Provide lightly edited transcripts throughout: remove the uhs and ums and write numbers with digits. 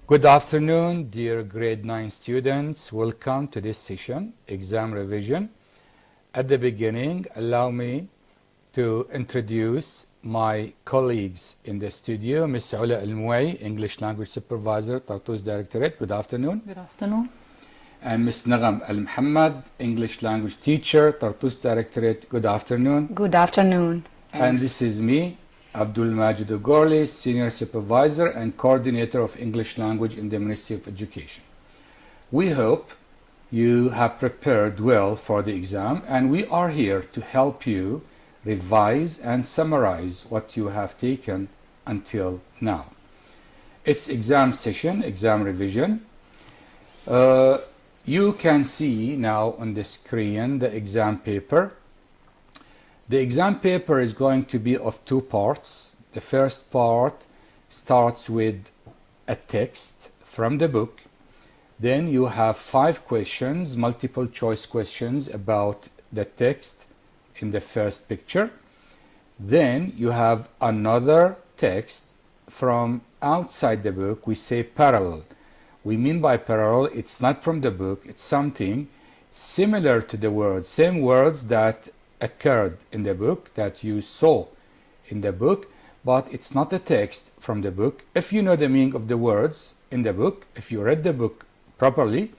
Good afternoon, dear grade 9 students. Welcome to this session, exam revision. At the beginning, allow me to introduce my colleagues in the studio. Ms. Ula Al-Mouai, English Language Supervisor, Tartus Directorate. Good afternoon. Good afternoon. And Ms. Nagam Al-Muhammad, English Language Teacher, Tartus Directorate. Good afternoon. Good afternoon. And this is me, Abdul Majid Gorli, Senior Supervisor and Coordinator of English Language in the Ministry of Education. We hope you have prepared well for the exam, and we are here to help you revise and summarize what you have taken until now. It's exam session, exam revision. You can see now on the screen the exam paper. The exam paper is going to be of two parts. The first part starts with a text from the book. Then you have 5 questions, multiple choice questions about the text in the first picture. Then you have another text from outside the book. We say parallel. We mean by parallel, it's not from the book, it's something similar to the words, same words that occurred in the book, that you saw in the book, but it's not a text from the book. If you know the meaning of the words in the book, if you read the book properly,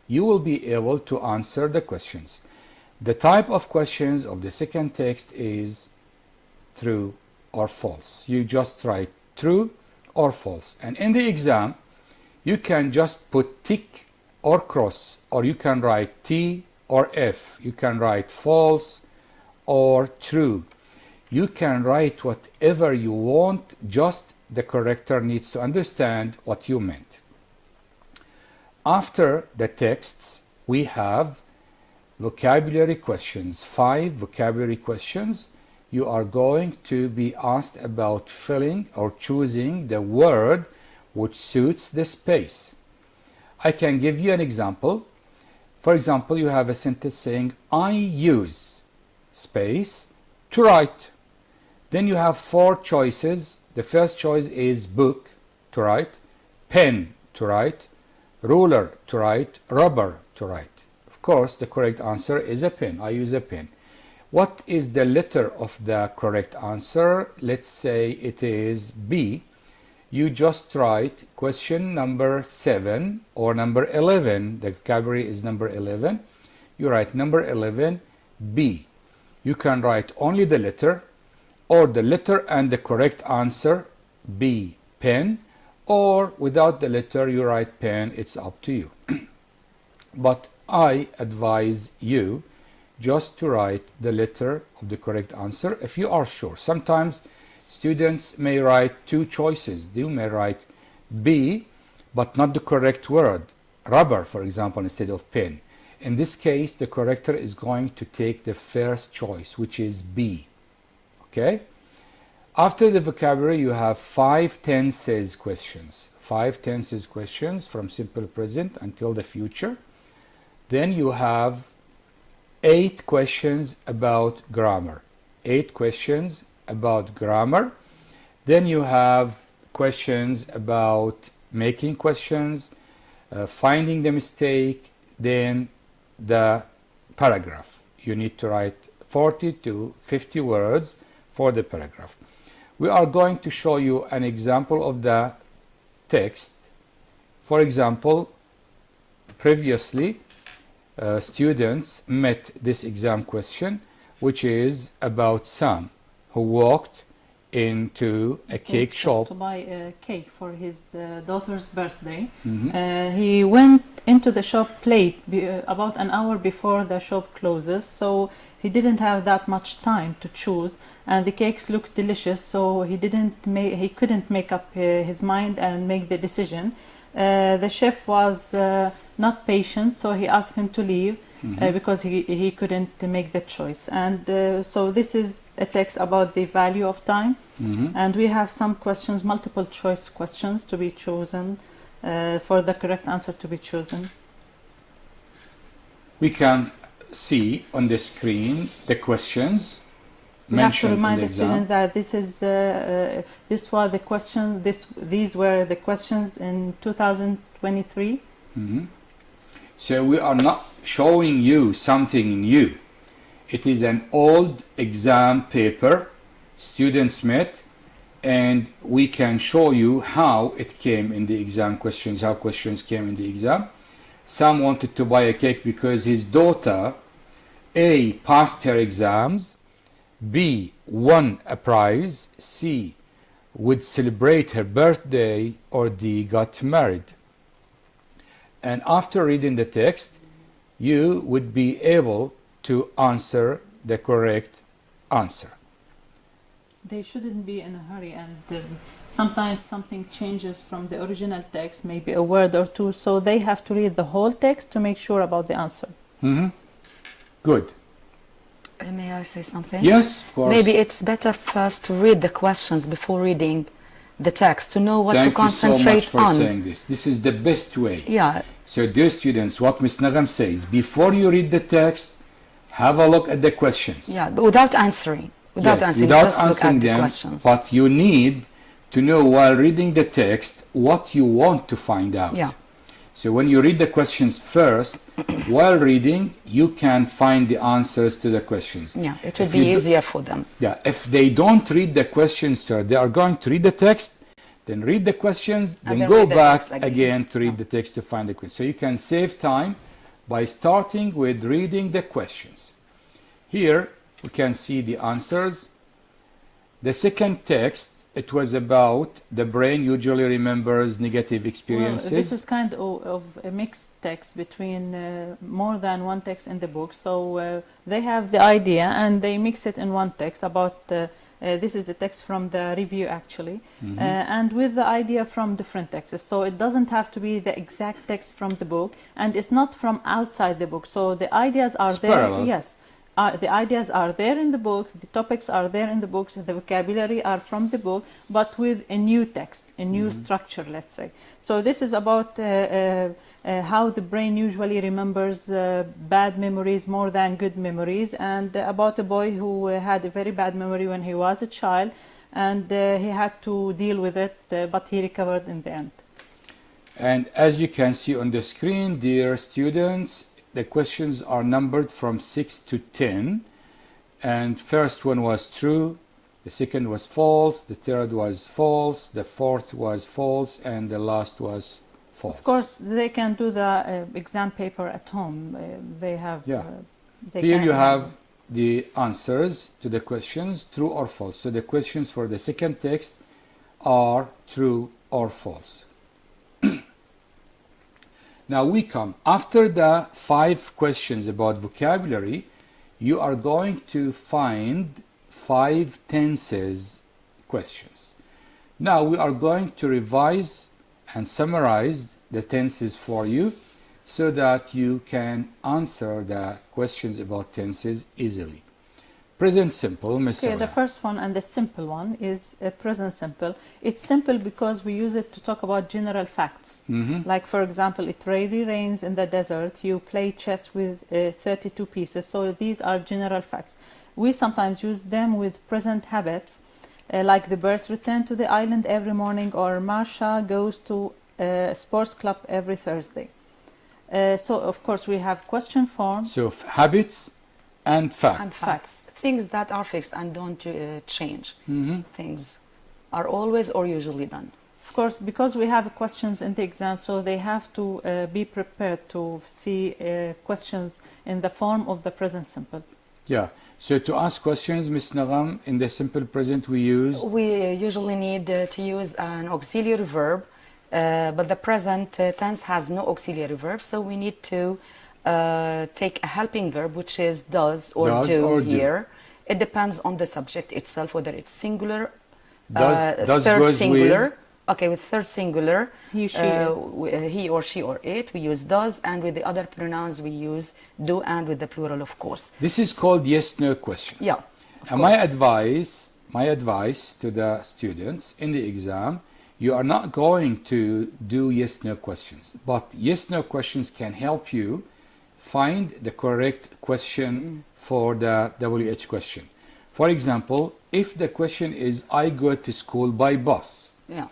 you will be able to answer the questions. The type of questions of the second text is true or false. You just write true or false. And in the exam, you can just put tick or cross, or you can write T or F. You can write false or true. You can write whatever you want, just the corrector needs to understand what you meant. After the texts, we have vocabulary questions, 5 vocabulary questions. You are going to be asked about filling or choosing the word which suits the space. I can give you an example. For example, you have a sentence saying, I use space to write. Then you have 4 choices. The first choice is book to write, pen to write, ruler to write, rubber to write. Of course, the correct answer is a pen. I use a pen. What is the letter of the correct answer? Let's say it is B. You just write question number 7 or number 11. The vocabulary is number 11. You write number 11, B. You can write only the letter, or the letter and the correct answer, B, pen, or without the letter you write pen. It's up to you. But I advise you just to write the letter of the correct answer if you are sure. Sometimes students may write 2 choices. They may write B, but not the correct word, rubber, for example, instead of pen. In this case, the corrector is going to take the first choice, which is B. Okay? After the vocabulary, you have 5 tenses questions. 5 tenses questions from simple present until the future. Then you have 8 questions about grammar. 8 questions about grammar. Then you have questions about making questions, finding the mistake, then the paragraph. You need to write 40 to 50 words for the paragraph. We are going to show you an example of the text. For example, previously students met this exam question, which is about Sam, who walked into a cake shop to buy a cake for his daughter's birthday. He went into the shop late, about an hour before the shop closes, so he didn't have that much time to choose, and the cakes looked delicious, so he couldn't make up his mind and make the decision. The chef was not patient, so he asked him to leave because he couldn't make the choice. And so this is a text about the value of time, and we have some questions, multiple choice questions to be chosen for the correct answer to be chosen. We can see on the screen the questions. We have to mentioned in remind the the student exam. that this was the question. These were the questions in 2023. Mhm. So we are not showing you something new. It is an old exam paper students met, and we can show you how it came in the exam questions, how questions came in the exam. Some wanted to buy a cake because his daughter A passed her exams, B won a prize, C would celebrate her birthday, or D got married. And after reading the text, you would be able to answer the correct answer. They shouldn't be in a hurry, and sometimes something changes from the original text, maybe a word or two, so they have to read the whole text to make sure about the answer. Mm-hmm. Good. May I say something? Yes, of course. Maybe it's better first to read the questions before reading the text, to know what Thank to concentrate you so much for on. saying this. This is the best way. Yeah, So dear students, what Ms. Nagam says, before you read the text, have a look at the questions. yeah, but without answering. Without Yes, answering, without just look answering at the them, questions. but you need to know while reading the text what you want to find out. Yeah. So when you read the questions first, while reading, you can find the answers to the questions. Yeah, it will If be you do- easier for them. Yeah, if they don't read the questions first, they are going to read the text, then read the questions, then then go read the back text again again. to read the text to find the question. So you can save time by starting with reading the questions. Here we can see the answers. The second text, it was about the brain usually remembers negative experiences. Well, this is kind of a mixed text between more than one text in the book. So they have the idea and they mix it in one text about, this is the text from the review actually, and with the idea from different texts. So it doesn't have to be the exact text from the book, and it's not from outside the book. So the ideas are It's there. parallel. Yes. The ideas are there in the book, the topics are there in the books, the vocabulary are from the book, but with a new text, a new structure, let's say. So this is about how the brain usually remembers bad memories more than good memories, and about a boy who had a very bad memory when he was a child, and he had to deal with it, but he recovered in the end. And as you can see on the screen, dear students, the questions are numbered from 6 to 10, and first one was true, the second was false, the third was false, the fourth was false, and the last was false. Of course, they can do the exam paper at home. They have. Yeah. They Here can- you have the answers to the questions, true or false. So the questions for the second text are true or false. Now we come, after the 5 questions about vocabulary, you are going to find 5 tenses questions. Now we are going to revise and summarize the tenses for you so that you can answer the questions about tenses easily. Present simple, Ms. Okay, the Sarah. first one and the simple one is present simple. It's simple because we use it to talk about general facts. Like, for example, it rarely rains in the desert. You play chess with 32 pieces. So these are general facts. We sometimes use them with present habits, like the birds return to the island every morning, or Marsha goes to a sports club every Thursday. So, of course, we have question form. So habits and facts. And facts. Things that are fixed and don't change. Things are always or usually done. Of course, because we have questions in the exam, so they have to be prepared to see questions in the form of the present simple. Yeah. So to ask questions, Ms. Nagam, in the simple present we use We usually need to use an auxiliary verb, but the present tense has no auxiliary verb, so we need to take a helping verb, which is does or Does do or do. here. It depends on the subject itself, whether it's singular, does third goes singular. with Okay, with third singular, He, she, he or she or it, we use does, and with the other pronouns we use do, and with the plural, of course. this is called yes/no question. Yeah, of And course. my advice to the students in the exam, you are not going to do yes/no questions, but yes/no questions can help you find the correct question for the WH question. For example, if the question is I go to school by bus, Yeah.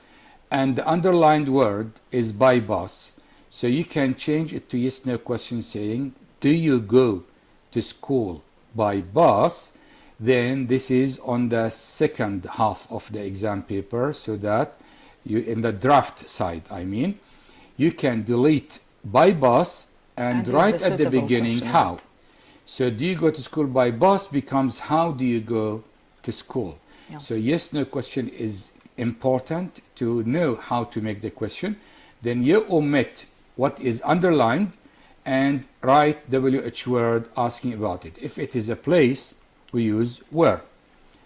and the underlined word is by bus, so you can change it to yes no question saying do you go to school by bus. Then this is on the second half of the exam paper, so that you, in the draft side I mean, you can delete by bus and use write the at the suitable beginning question how. word. So do you go to school by bus becomes how do you go to school. Yeah. So yes no question is important to know how to make the question. Then you omit what is underlined and write WH word asking about it. If it is a place, we use where.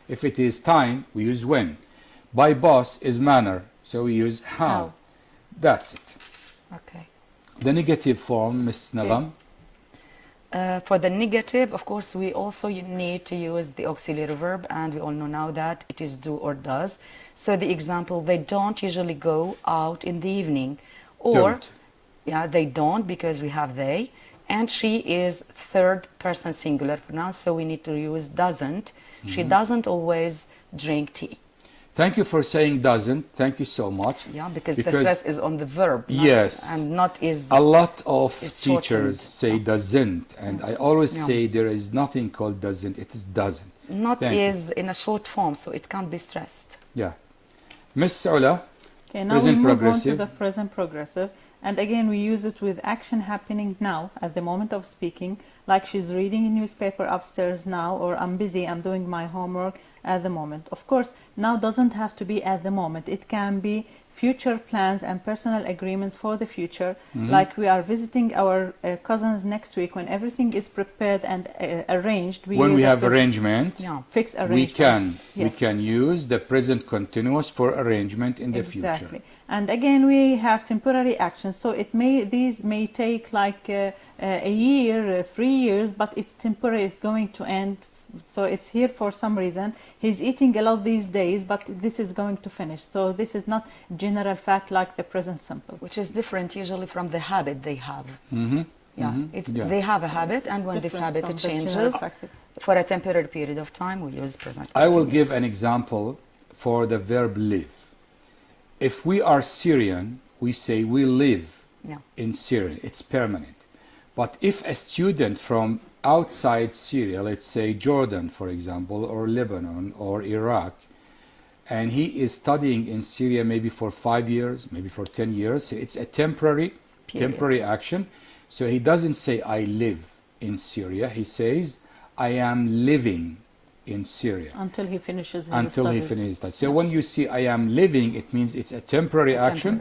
If it is time, we use when. By bus is manner, so we use how. How. That's it. Okay. The negative form, Ms. Nagam. For the negative, of course, we also need to use the auxiliary verb, and we all know now that it is do or does. So the example, they don't usually go out in the evening. Or, Don't. yeah, they don't because we have they. And she is third person singular pronoun, so we need to use doesn't. She doesn't always drink tea. Thank you for saying doesn't. Thank you so much. Yeah, because the stress is on the verb. Yes. And not is. A lot of It's teachers shortened. say doesn't, and I always Yeah. say there is nothing called doesn't, it is doesn't. Not Thank you. is in a short form, so it can't be stressed. Yeah. Miss Ula, Okay, now Present we move on to progressive. the present progressive. And again, we use it with action happening now at the moment of speaking, like she's reading a newspaper upstairs now, or I'm busy, I'm doing my homework at the moment. Of course, now doesn't have to be at the moment. It can be future plans and personal agreements for the future, like we are visiting our cousins next week. When everything is prepared and arranged, when use we the have present arrangement, Yeah. fixed we arrangement. Yes. can use the present continuous for arrangement in the Exactly. future. And again, we have temporary actions, so these may take like a year, 3 years, but it's temporary. It's going to end, so it's here for some reason. He's eating a lot these days, but this is going to finish. So this is not general fact like the present simple. Which is different usually from the habit they have. Mm-hmm. Yeah, they have a habit, and when this Different habit from it the general changes fact. for a temporary period of time, we use present I will continuous. give an example for the verb live. If we are Syrian, we say we live Yeah. in Syria. It's permanent. But if a student from outside Syria, let's say Jordan, for example, or Lebanon or Iraq, and he is studying in Syria maybe for 5 years, maybe for 10 years, so it's a temporary action. So he doesn't say I live in Syria. He says I am living in Syria Until he finishes his until he studies. finishes that. So when you see I am living, it means it's a temporary action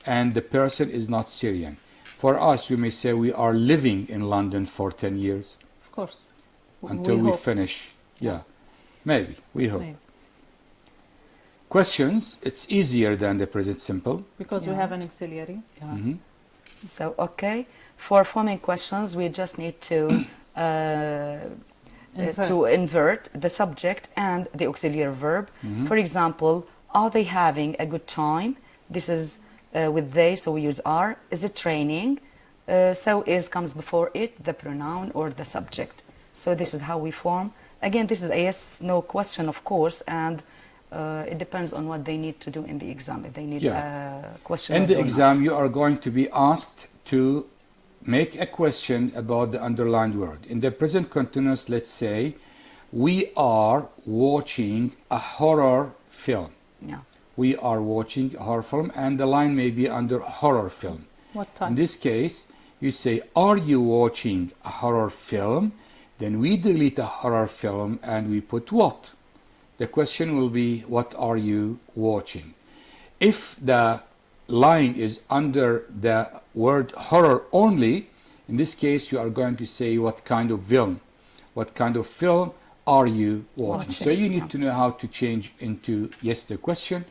and the person is not Syrian. For us, we may say we are living in London for 10 years Of course. until we hope. finish. Yeah, maybe, we hope. Maybe. Questions, it's easier than the present simple. Because we Yeah. have an auxiliary. Mhm. So, okay, for forming questions, we just need to invert the subject and the auxiliary verb. For example, are they having a good time? This is with they, so we use are. Is it raining? So is comes before it, the pronoun or the subject. So this is how we form. Again, this is a yes, no question, of course, and it depends on what they need to do in the exam. If they need a question In or the not. exam, you are going to be asked to make a question about the underlined word. In the present continuous, let's say, we are watching a horror film. Yeah. We are watching a horror film, and the line may be under horror film. What In time? this case, you say, are you watching a horror film? Then we delete a horror film and we put what? The question will be, what are you watching? If the line is under the word horror only, in this case you are going to say what kind of film. What kind of film are you watching? So you need to know how to change into yes the question,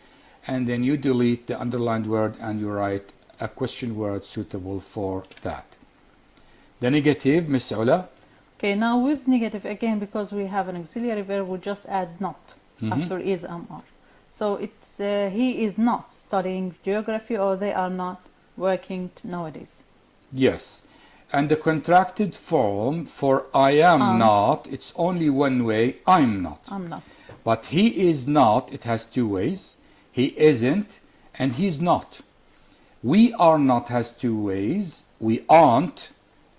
and then you delete the underlined word and you write a question word suitable for that. The negative, Miss Ula. Okay, now with negative, again, because we have an auxiliary verb, we just add not after is and are. So it's he is not studying geography, or they are not working nowadays. Yes. And the contracted form for I am Aren't. not, it's only one way, I'm not. I'm not. But he is not, it has two ways. He isn't, and he's not. We are not has two ways. We aren't,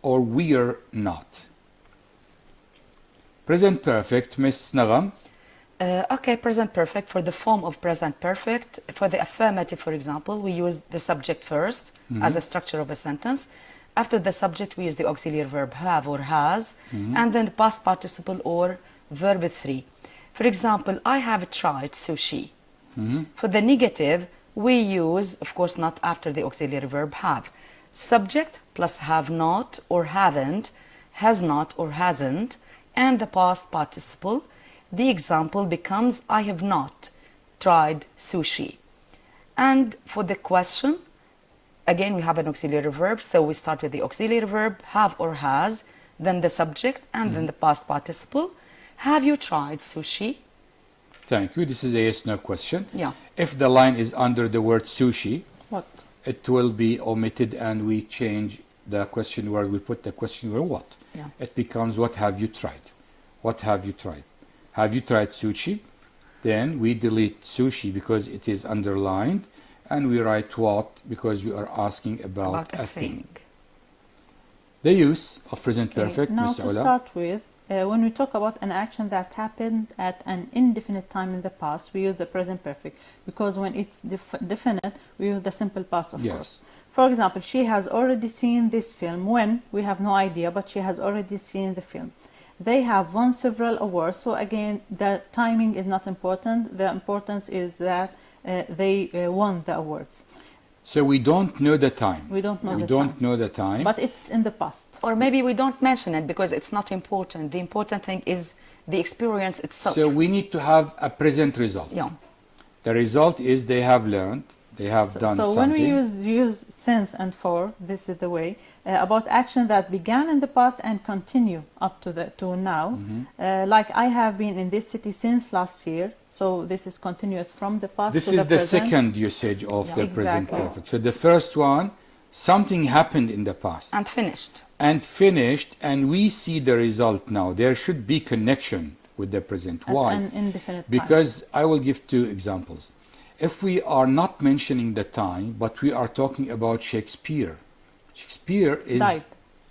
or we're not. Present perfect, Miss Nagam. Okay, present perfect. For the form of present perfect, for the affirmative, for example, we use the subject first as a structure of a sentence. After the subject, we use the auxiliary verb have or has, and then the past participle or verb 3. For example, I have tried sushi. For the negative, we use, of course, not after the auxiliary verb have. Subject plus have not or haven't, has not or hasn't, and the past participle. The example becomes I have not tried sushi. And for the question, again, we have an auxiliary verb, so we start with the auxiliary verb, have or has, then the subject, and then the past participle. Have you tried sushi? Thank you. This is a yes/no question. Yeah. If the line is under the word sushi, What? it will be omitted and we change the question word. We put the question word what? Yeah. It becomes what have you tried? What have you tried? Have you tried sushi? Then we delete sushi because it is underlined, and we write what because we are asking about a thing. The use of present perfect, Now Ms. to Ola. start with, when we talk about an action that happened at an indefinite time in the past, we use the present perfect, because when it's definite, we use the simple past, of course. For example, she has already seen this film. When? We have no idea, but she has already seen the film. They have won several awards, so again, the timing is not important. The importance is that they won the awards. So we don't know the time. We don't know We the don't time, know the time. but it's in the past. Or maybe we don't mention it because it's not important. The important thing is the experience itself. So we need to have a present result. Yeah. The result is they have learned, they have done So something. when we use since and for, this is the way about action that began in the past and continue up to now. Like I have been in this city since last year, so this is continuous from the past This to is the the present. second usage of Yeah. the present Exactly. perfect. So the first one, something happened in the past And finished. and finished, and we see the result now. There should be connection with the present. At Why? an indefinite time. Because I will give two examples. If we are not mentioning the time, but we are talking about Shakespeare, Shakespeare is Died.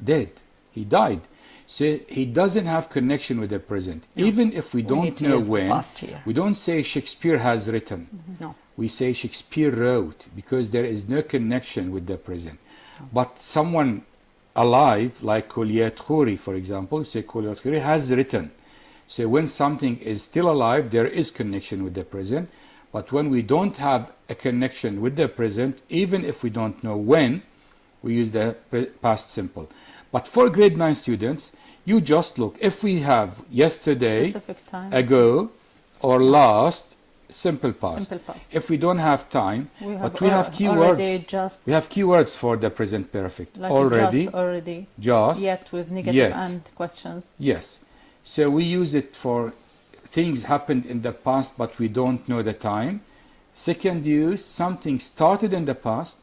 dead. He died. So he doesn't have connection with the present. Even if we need don't to know use the when, past here. we don't say Shakespeare has written. No. We say Shakespeare wrote, because there is no connection with the present. But someone alive, like Collier Khoury, for example, say Collier Khoury has written. So when something is still alive, there is connection with the present. But when we don't have a connection with the present, even if we don't know when, we use the past simple. But for grade 9 students, you just look. If we have yesterday, Specific time. ago, or last, simple past. Simple past. If we don't have time, but we have already keywords. just, We have keywords for the present perfect. like already, just, already, just, yet with negative yet. and questions. yes. So we use it for things happened in the past, but we don't know the time. Second use, something started in the past,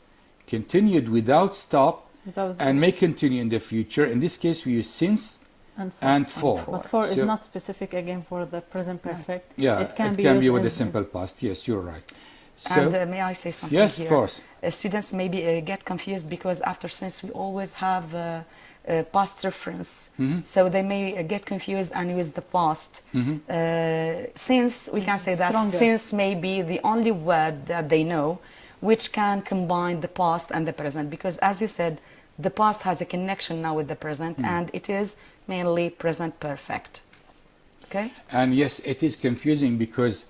continued without stop, Without and may continue in the future. In this case, we use since and for. But for is So- not specific again for the present perfect. Yeah, it can be with used the in- simple past. Yes, you're right. So, And may I say something yes, here? of course. Students maybe get confused because after since we always have past reference, so they may get confused and use the past. Since we can say that Stronger. since may be the only word that they know which can combine the past and the present, because as you said, the past has a connection now with the present and it is mainly present perfect. Okay? And yes, it is confusing because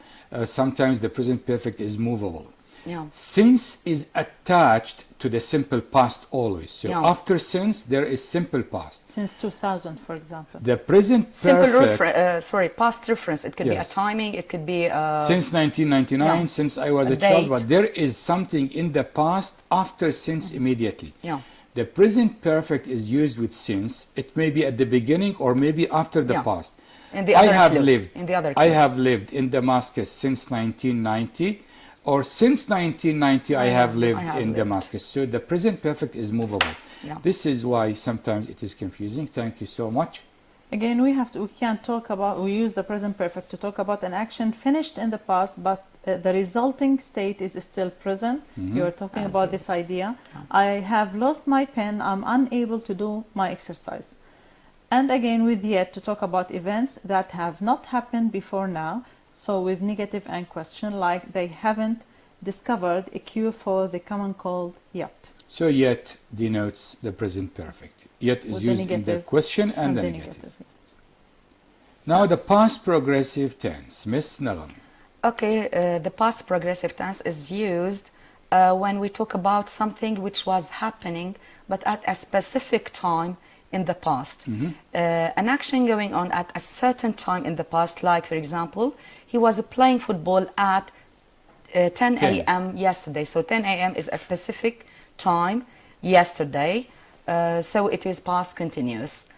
sometimes the present perfect is movable. Yeah. Since is attached to the simple past always. So Yeah. after since, there is simple past. Since 2000, for example. The present Simple perfect, past reference. It could be a Yes. timing, it could be since 1999, yeah. since I was A a child, date. but there is something in the past after since immediately. yeah. The present perfect is used with since. It may be at the beginning or maybe after the Yeah. past. In the I other have clues, lived. in the other I clues. have lived in Damascus since 1990, or since 1990 I have lived I have in lived. Damascus. So the present perfect is movable. Yeah. This is why sometimes it is confusing. Thank you so much. Again, we can't talk about, we use the present perfect to talk about an action finished in the past, but the resulting state is still present. You are talking about this idea. I have lost my pen, I'm unable to do my exercise. And again, with yet to talk about events that have not happened before now. So with negative and question, like they haven't discovered a cure for the common cold yet. So yet denotes the present perfect. Yet is With used in the question and the negative. yes. Now the past progressive tense. Miss Nalan. Okay, the past progressive tense is used when we talk about something which was happening but at a specific time in the past. An action going on at a certain time in the past, like for example, he was playing football at 10 a.m. yesterday. So 10 a.m. is a specific time yesterday. So it is past continuous.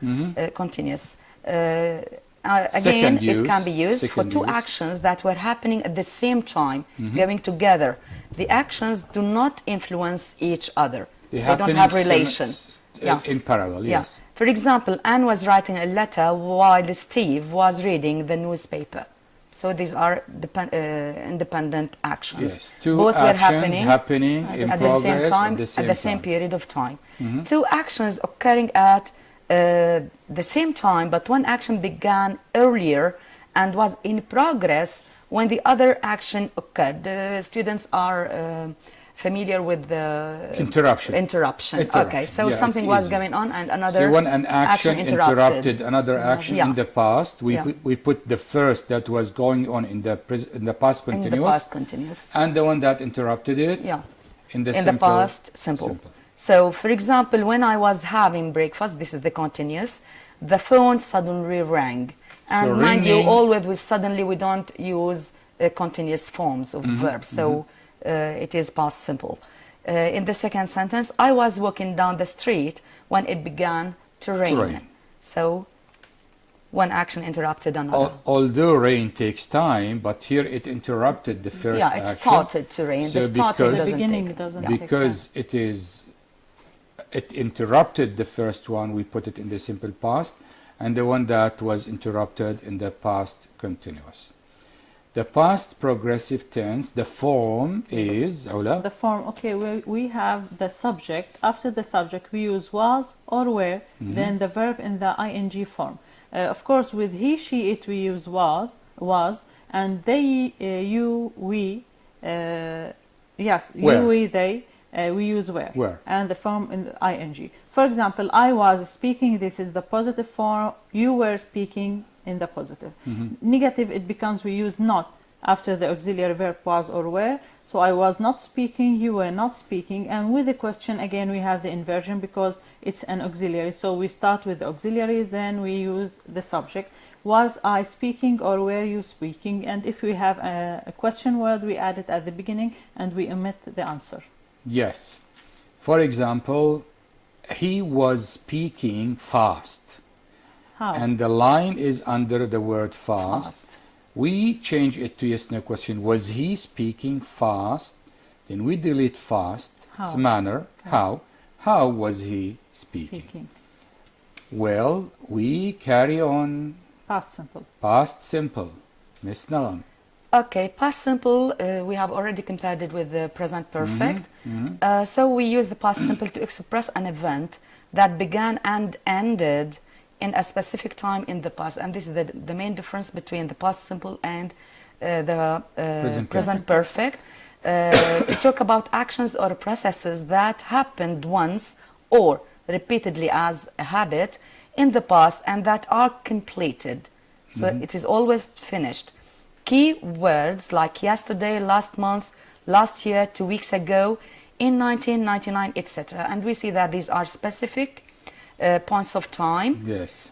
Continuous. Again, it can be used for two actions that were happening at the same time, going together. The actions do not influence each other. They don't have relation. In parallel, yes. For example, Anne was writing a letter while Steve was reading the newspaper. So these are independent actions. Yes. Two Both actions were happening in at progress the same time, at the same period of time. Two actions occurring at the same time, but one action began earlier and was in progress when the other action occurred. The students are familiar with the interruption. Okay, so yeah, something was going on and another so when an action interrupted another action in the past, we put the first that was going on in the past continuous, and the one that interrupted it in the past simple. So, for example, when I was having breakfast, this is the continuous, the phone suddenly rang. And so mind you, always with suddenly we don't use continuous forms of verbs. So it is past simple. In the second sentence, I was walking down the street when it began to rain. So one action interrupted another. Although rain takes time, but here it interrupted the first action. Yeah, it started to rain. So because it interrupted the first one, we put it in the simple past, and the one that was interrupted in the past continuous. The past progressive tense, the form is, Aula? The form, okay, we have the subject. After the subject, we use was or were, then the verb in the ing form. Of course, with he, she, it, we use was, and they, you, we, yes, where? you, we, they, we use were, and the form in the ing. For example, I was speaking, this is the positive form, you were speaking in the positive. Negative, it becomes we use not after the auxiliary verb was or were. So I was not speaking, you were not speaking, and with the question again we have the inversion because it's an auxiliary. So we start with the auxiliaries, then we use the subject. Was I speaking or were you speaking? And if we have a question word, we add it at the beginning and we omit the answer. Yes. For example, he was speaking fast. How? And the line is under the word fast. We change it to yes, no question. Was he speaking fast? Then we delete fast. It's manner. Okay. How was he speaking? Well, we carry on. Past simple. Past simple. Miss Nalan. Okay, past simple, we have already compared it with the present perfect. So we use the past simple to express an event that began and ended in a specific time in the past. And this is the main difference between the past simple and the present perfect. To talk about actions or processes that happened once or repeatedly as a habit in the past and that are completed. So it is always finished. Key words like yesterday, last month, last year, 2 weeks ago, in 1999, etc. And we see that these are specific points of time. Yes.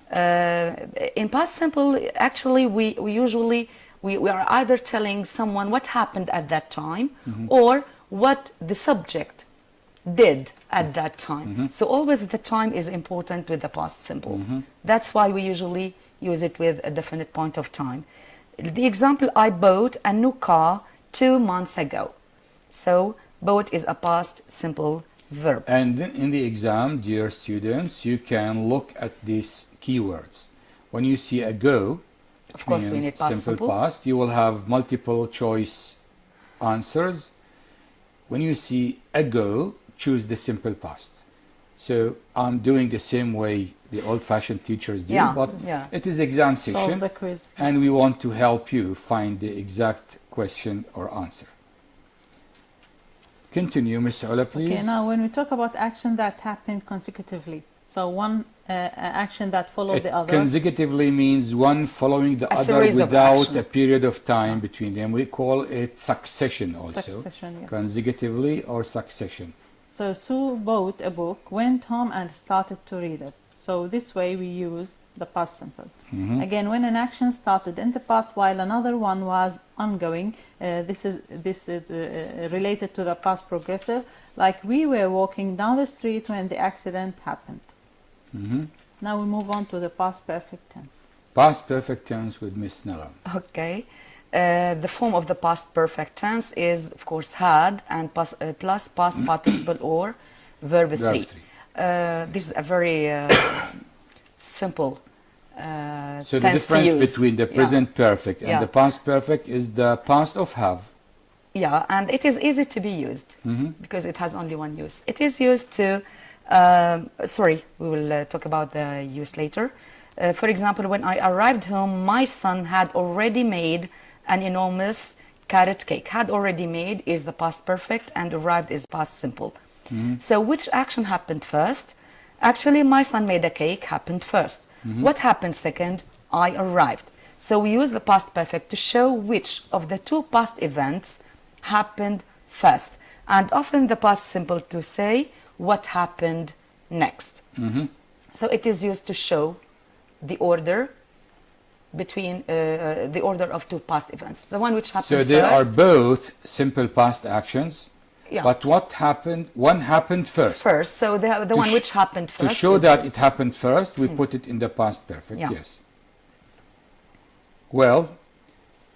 In past simple, actually, we usually are either telling someone what happened at that time or what the subject did at that time. So always the time is important with the past simple. That's why we usually use it with a definite point of time. The example, I bought a new car 2 months ago. So bought is a past simple verb. And then in the exam, dear students, you can look at these keywords. When you see a go, Of course, we means need past simple. past, you will have multiple choice answers. When you see a go, choose the simple past. So I'm doing the same way the old-fashioned teachers do, Yeah, but yeah. it is exam Solve session, the quiz. and we want to help you find the exact question or answer. Continue, Ms. Ola, please. Okay, now when we talk about action that happened consecutively, so one action that followed the other. Consecutively means one following the A other series of without action. a period of time between them. We call it succession also. Succession, yes. Consecutively or succession. So Sue bought a book, went home and started to read it. So this way we use the past simple. Again, when an action started in the past while another one was ongoing, this is related to the past progressive. Like we were walking down the street when the accident happened. Now we move on to the past perfect tense. Past perfect tense with Miss Nella. Okay. The form of the past perfect tense is, of course, had and plus past participle or verb Verb 3. three. This is a very simple So the tense to difference use. between the present perfect and Yeah. the past perfect is the past of have. Yeah, and it is easy to be used because it has only one use. It is used to, sorry, we will talk about the use later. For example, when I arrived home, my son had already made an enormous carrot cake. Had already made is the past perfect and arrived is past simple. So which action happened first? Actually, my son made a cake happened first. What happened second? I arrived. So we use the past perfect to show which of the two past events happened first. And often the past simple to say what happened next. So it is used to show the order between the order of two past events. The one which happened So first. they are both simple past actions, Yeah. but what happened? One happened first. First, so the To one sh- which happened To first. show is that this. it happened first, we put it in the past perfect, Yeah. yes. Well,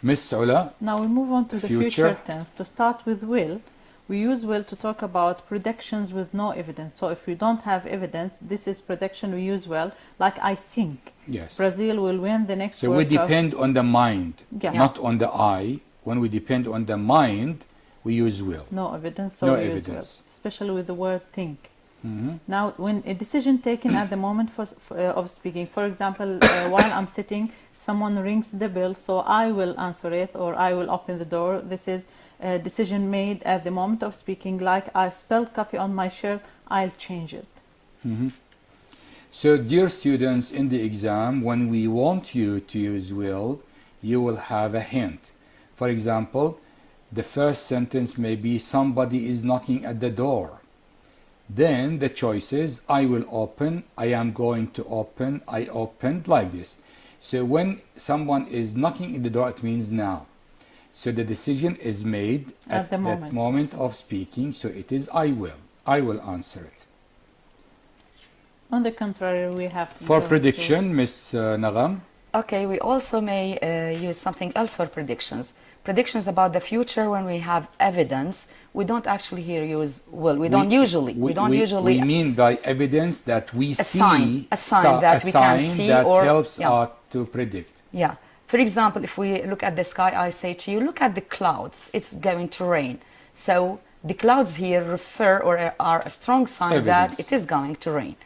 Miss Ola, Now we move on to the Future. future tense. To start with will, we use will to talk about predictions with no evidence. So if we don't have evidence, this is prediction, we use will, like I think. yes. Brazil will win the next So we World Cup. depend on the mind, Yes. not on the eye. When we depend on the mind, we use will. No evidence, so No we use will, evidence. especially with the word think. Now, when a decision taken at the moment of speaking, for example, while I'm sitting, someone rings the bell, so I will answer it or I will open the door. This is a decision made at the moment of speaking, like I spilled coffee on my shirt, I'll change it. So, dear students, in the exam, when we want you to use will, you will have a hint. For example, the first sentence may be somebody is knocking at the door. Then the choices, I will open, I am going to open, I opened, like this. So when someone is knocking at the door, it means now. So the decision is made At the that moment of speaking, so it is I will answer it. On the contrary, we have to For go prediction, Miss Nagam, Okay, we also may use something else for predictions. Predictions about the future when we have evidence. We don't actually here use will. We don't usually. We don't usually. We mean by evidence that we see a sign that we can sign see that or helps yeah. us to predict. Yeah. For example, if we look at the sky, I say to you, look at the clouds. It's going to rain. So the clouds here refer or are a strong sign that Evidence. it is going to rain.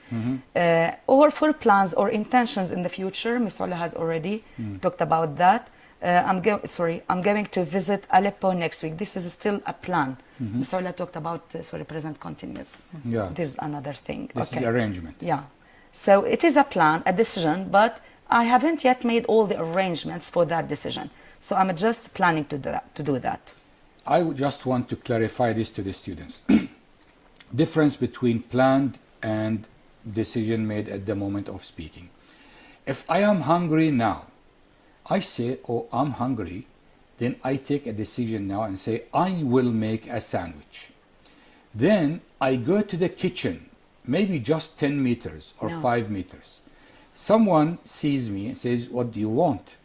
Or for plans or intentions in the future, Ms. Ola has already talked about that. I'm going to visit Aleppo next week. This is still a plan. Ms. Ola talked about present continuous. Yeah. This is another thing. This is arrangement. Yeah. So it is a plan, a decision, but I haven't yet made all the arrangements for that decision. So I'm just planning to do that. I would just want to clarify this to the students. Difference between planned and decision made at the moment of speaking. If I am hungry now, I say, oh, I'm hungry, then I take a decision now and say, I will make a sandwich. Then I go to the kitchen, maybe just 10 meters or 5 meters. Someone sees me and says, what do you want?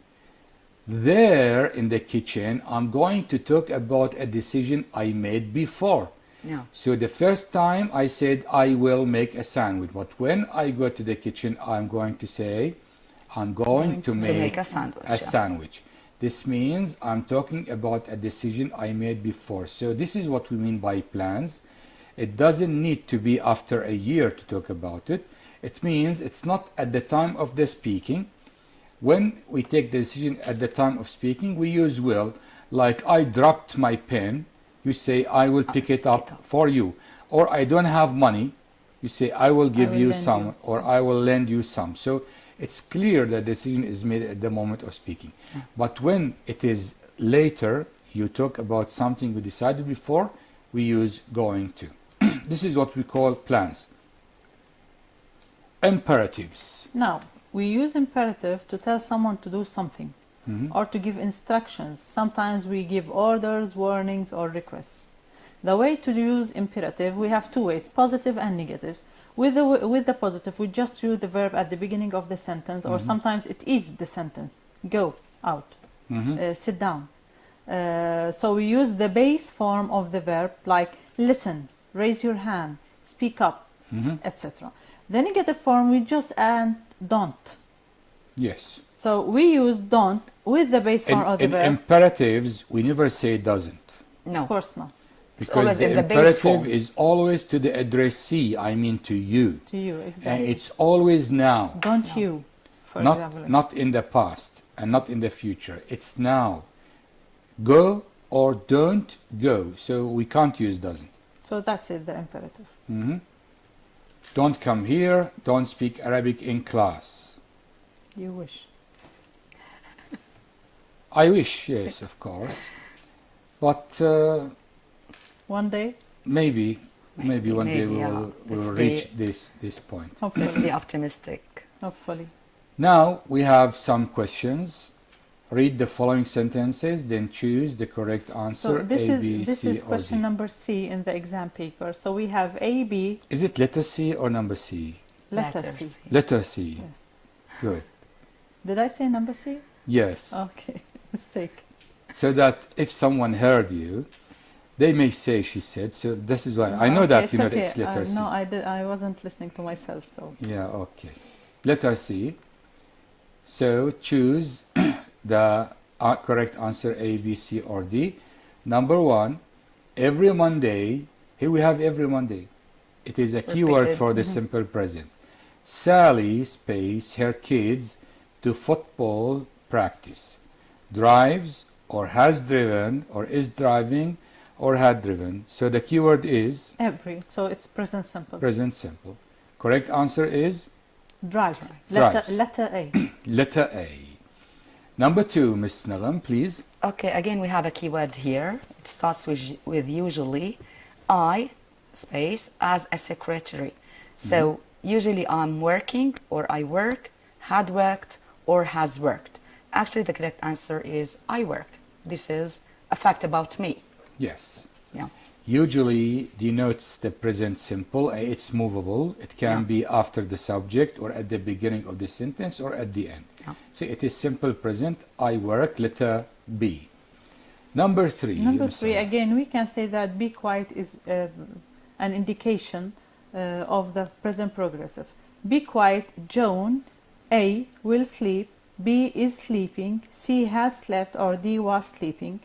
There in the kitchen, I'm going to talk about a decision I made before. Yeah. So the first time I said I will make a sandwich, but when I go to the kitchen, I'm going to say I'm going to make a sandwich. a sandwich. This means I'm talking about a decision I made before. So this is what we mean by plans. It doesn't need to be after a year to talk about it. It means it's not at the time of the speaking. When we take the decision at the time of speaking, we use will. Like I dropped my pen, you say I will pick it up for you. Or I don't have money, you say I will give you some, or I will lend you some. So it's clear that the decision is made at the moment of speaking. But when it is later, you talk about something we decided before, we use going to. This is what we call plans. Imperatives. Now, we use imperative to tell someone to do something or to give instructions. Sometimes we give orders, warnings, or requests. The way to use imperative, we have two ways, positive and negative. With the positive, we just use the verb at the beginning of the sentence, or sometimes it is the sentence. Go out, sit down. So we use the base form of the verb, like listen, raise your hand, speak up, etc. The negative form, we just add don't. Yes. So we use don't with the base form of the In verb. imperatives, we never say doesn't. No. Of course not. Because the imperative is always to the addressee, I mean to you. To you, exactly. And it's always now. Don't you, for example. Not in the past and not in the future. It's now. Go or don't go. So we can't use doesn't. So that's it, the imperative. Don't come here. Don't speak Arabic in class. You wish. I wish, yes, of course. But One day, maybe one day we yeah. will reach this point. Let's hopefully. be optimistic. Hopefully. Now we have some questions. Read the following sentences, then choose the correct answer. So this A, B, is C, or question D. number C in the exam paper. So we have A, B, Is it letter C or number C? letter Letter C. C. Letter C. Yes. Good. Did I say number C? Yes. Okay, mistake. So that if someone heard you, they may say she said. So this is why I know Okay, that you know okay. it's letter C. No, I wasn't listening to myself. So Yeah. Okay. Letter C. So choose the correct answer A, B, C, or D. Number one, every Monday. Here we have every Monday. It is a keyword Repeated. for the simple present. Sally space her kids to football practice. Drives or has driven or is driving or had driven. So the keyword is every. So it's present simple. present simple. Correct answer is Drives. Drives. Letter A. letter A. Number two, Miss Nagam, please. Okay, again, we have a keyword here. It starts with usually I space as a secretary. So usually I'm working or I work, had worked or has worked. Actually, the correct answer is I work. This is a fact about me. Yes. Yeah. Usually denotes the present simple. It's movable. It can be after the subject or at the beginning of the sentence or at the end. Yeah. So it is simple present. I work, letter B. Number three. Number Miss three, Sarah. again, we can say that be quiet is an indication of the present progressive. Be quiet, Joan, A, will sleep, B, is sleeping, C, had slept, or D, was sleeping.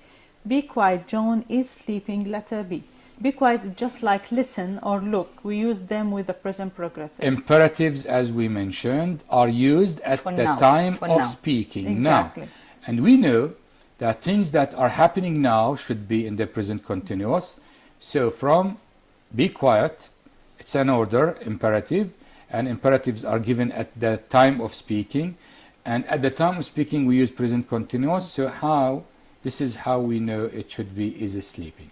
Be quiet, Joan is sleeping, letter B. Be quiet, just like listen or look. We use them with the present progressive. Imperatives, as we mentioned, are used at For the now. time For of now. speaking Exactly. now. And we know that things that are happening now should be in the present continuous. So from be quiet, it's an order, imperative, and imperatives are given at the time of speaking. And at the time of speaking, we use present continuous. So this is how we know it should be is sleeping.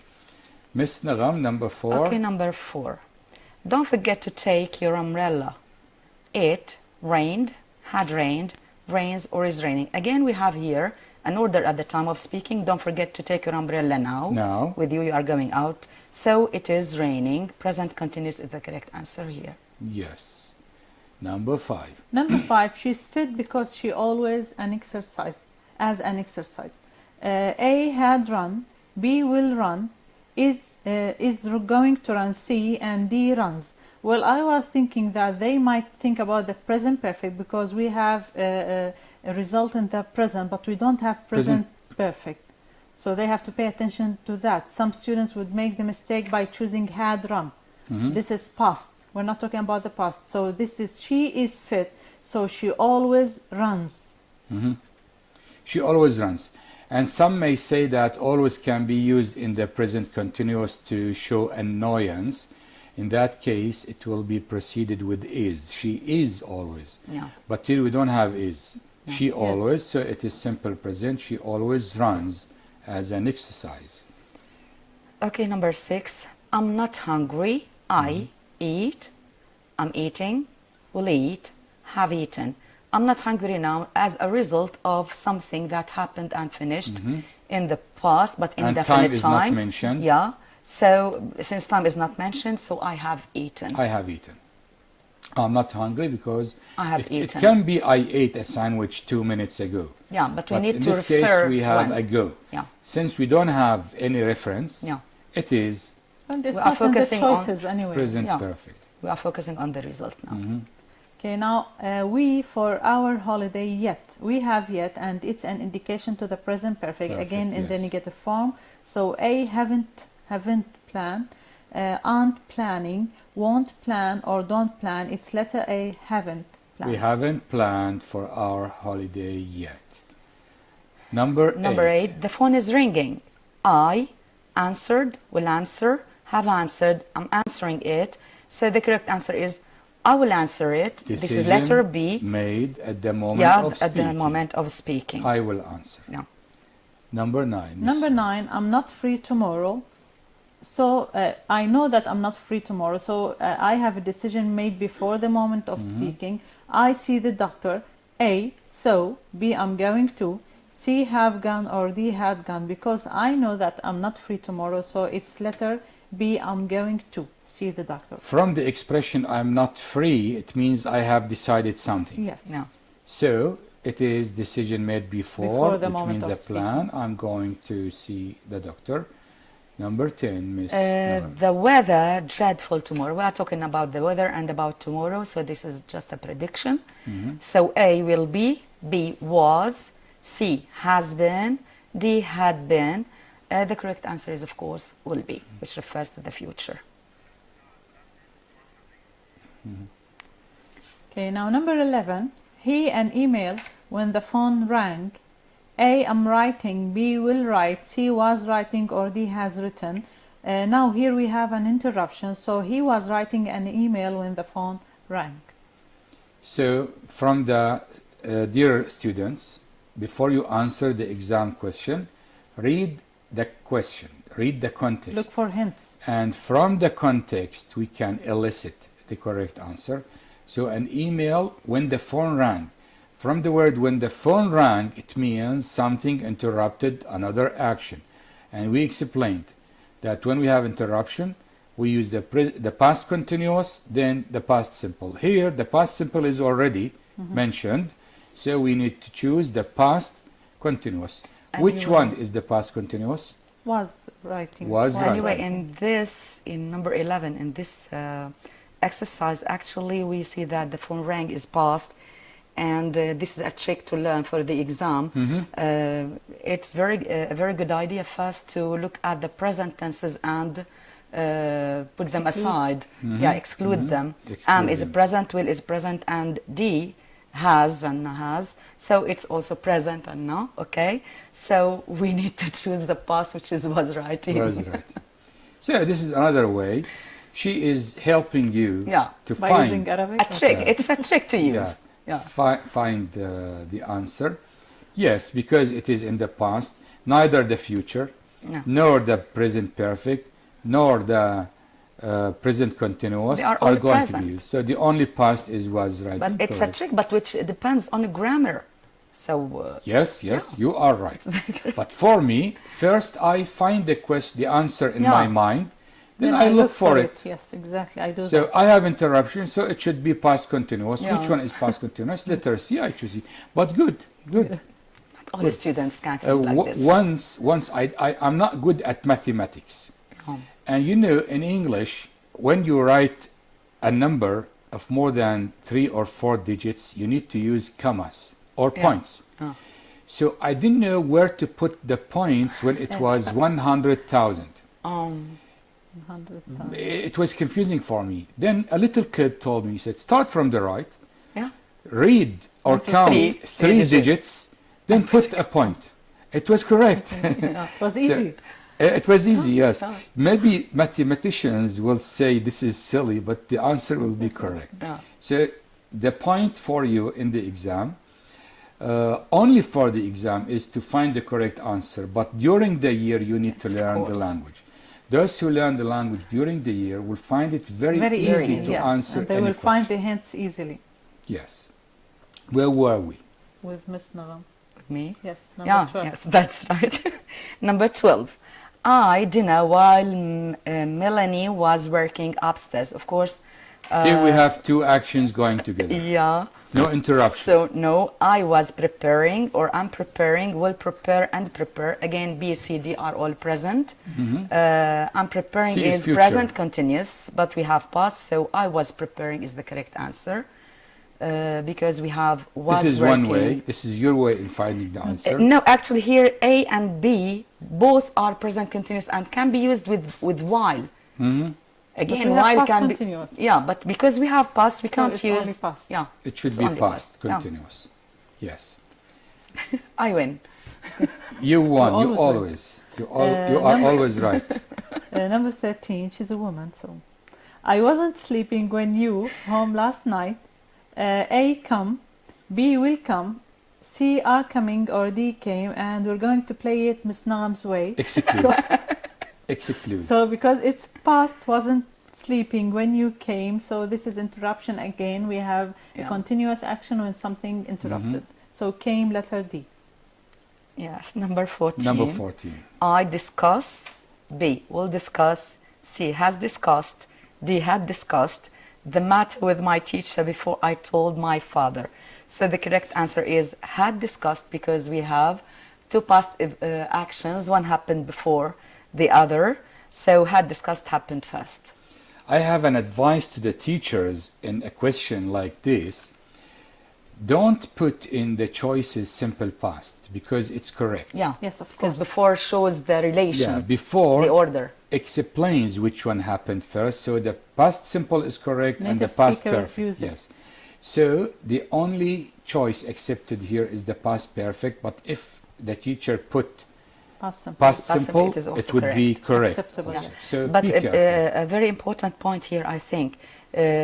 Miss Nagam, number four. Okay, number 4. Don't forget to take your umbrella. It rained, had rained, rains, or is raining. Again, we have here an order at the time of speaking. Don't forget to take your umbrella now. Now. With you are going out. So it is raining. Present continuous is the correct answer here. Yes. Number 5. Number 5, she's fit because she always an exercise. A had run, B will run, is going to run, C, and D runs. Well, I was thinking that they might think about the present perfect because we have a result in the present, but we don't have present perfect. So they have to pay attention to that. Some students would make the mistake by choosing had run. This is past. We're not talking about the past. So this is, she is fit, so she always runs. She always runs. And some may say that always can be used in the present continuous to show annoyance. In that case, it will be preceded with is. She is always. Yeah. But here we don't have is. Yeah. She Yes. always, so it is simple present. She always runs as an exercise. Okay, number 6. I'm not hungry. I eat. I'm eating. Will eat. Have eaten. I'm not hungry now as a result of something that happened and finished in the past, but And indefinite time is not mentioned. Yeah. So since time is not mentioned, so I have eaten. I have eaten. I'm not hungry because I have it eaten. can be I ate a sandwich 2 minutes ago. Yeah, but we But need in to this case, refer we have when. ago. Yeah. Since we don't have any reference, Yeah. it is And it's We are not in the focusing on choices anyway. present Yeah. perfect. We are focusing on the result now. Okay, now we for our holiday yet. We have yet, and it's an indication to the present perfect, Perfect, again in the yes. negative form. So A, haven't planned, aren't planning, won't plan, or don't plan. It's letter A, haven't planned. We haven't planned for our holiday yet. Number Number 8, the phone is ringing. I answered, will answer, have answered, I'm answering it. So the correct answer is I will answer it. This is Decision letter B. made at the moment Yeah, of at speaking. the moment of speaking. I will answer. Yeah. Number 9. Miss Number Sarah. 9, I'm not free tomorrow. So I know that I'm not free tomorrow. So I have a decision made before the moment of speaking. I see the doctor. A, so. B, I'm going to. C, have gone, or D, had gone. Because I know that I'm not free tomorrow. So it's letter B, I'm going to see the doctor. From the expression I'm not free, it means I have decided something. Yes. Yeah. So it is decision made before, Before the which moment means of a plan. I'm going to see the doctor. Number 10, Miss. Noor. The weather dreadful tomorrow. We are talking about the weather and about tomorrow. So this is just a prediction. So A will be, B was, C has been, D had been. The correct answer is, of course, will be, which refers to the future. Okay, now number 11. He an email when the phone rang. A, I'm writing. B, will write. C, was writing, or D, has written. Now here we have an interruption. So he was writing an email when the phone rang. So from the dear students, before you answer the exam question, read the question, read the context. Look for hints. And from the context, we can elicit the correct answer. So an email when the phone rang. From the word when the phone rang, it means something interrupted another action. And we explained that when we have interruption, we use the past continuous, then the past simple. Here, the past simple is already mentioned, so we need to choose the past continuous. And Which you one is the past continuous? Was writing. Was By the way, writing. in number 11, in this exercise, actually, we see that the phone rang is past, and this is a trick to learn for the exam. It's a very good idea first to look at the present tenses and put them aside. Yeah, exclude them. Am is them. present, will is present, and D has and has. So it's also present and now. Okay. So we need to choose the past, which is was writing. Was right. So this is another way. She is helping you Yeah. to By find using Arabic. A trick. Okay. It's a trick to use. Yeah. find the answer. Yes, because it is in the past, neither the future, No. nor the present perfect, nor the present continuous They are all going to present. be used. So the only past is was right. But it's a trick, but which depends on the grammar. So Yes, you are right. But for me, first I find the answer in Yeah. my mind, then I look for it. Yes, exactly. I do So that. I have interruption, so it should be past continuous. Yeah. Which one is past continuous? Letter C, I choose C. But good. all the students can feel like this. Once I'm not good at mathematics. Oh. And you know, in English, when you write a number of more than 3 or 4 digits, you need to use commas or Yeah. points. Oh. So I didn't know where to put the points when it was 100,000. 100,000. It was confusing for me. Then a little kid told me, he said, start from the right, Yeah. read or Until count three three digits. digits, then put a point. It was correct. Yeah, it was So, easy. It was easy, yes. Yeah. Maybe mathematicians will say this is silly, but the answer will be correct. Yeah. So the point for you in the exam, only for the exam, is to find the correct answer. But during the year, you need Yes, to of learn the course. language. Those who learn the language during the year will find it very, Very easy easy, to yes. answer And they any will find question. the hints easily Yes. Where were we? with Miss Nagam. Me? Yes, number Yeah, 12. yes, that's right. Number 12. I dinner while Melanie was working upstairs. Of course. Here we have two actions going together. Yeah. No interruption. So no, I was preparing, or I'm preparing, will prepare and prepare. Again, B, C, D are all present. I'm preparing C is is future. present continuous, but we have past, so I was preparing is the correct answer. Because we have was This is working. one way. This is your way in finding the answer. No, actually here A and B both are present continuous and can be used with while. Mhm. Again, we have while past can continuous. be. Yeah, but because we have past, we So can't it's use. only past. Yeah, It should it's be only past Yeah. continuous. Yes. I win. You won. You're You always right. always. You are number- always right. Number 13, she's a woman, so. I wasn't sleeping when you home last night. A come, B will come, C are coming, or D came, and we're going to play it Miss Naam's way. Exclude. Exclude. So because it's past, wasn't sleeping when you came, so this is interruption again. We have a Yeah. continuous action when something interrupted. So came, letter D. Yes, number 14. Number 14. I discuss, B will discuss, C has discussed, D had discussed the matter with my teacher before I told my father. So the correct answer is had discussed, because we have two past actions. One happened before the other. So had discussed happened first. I have an advice to the teachers in a question like this. Don't put in the choices simple past, because it's correct. Yeah, Yes, of because course. before shows the relation, Yeah, before the order. explains which one happened first. So the past simple is correct and the Native past speakers perfect. use it. Yes. So the only choice accepted here is the past perfect. But if the teacher put Past simple. past Past simple, it is also it would be correct. Acceptable, also. yes. So But be careful. a very important point here, I think,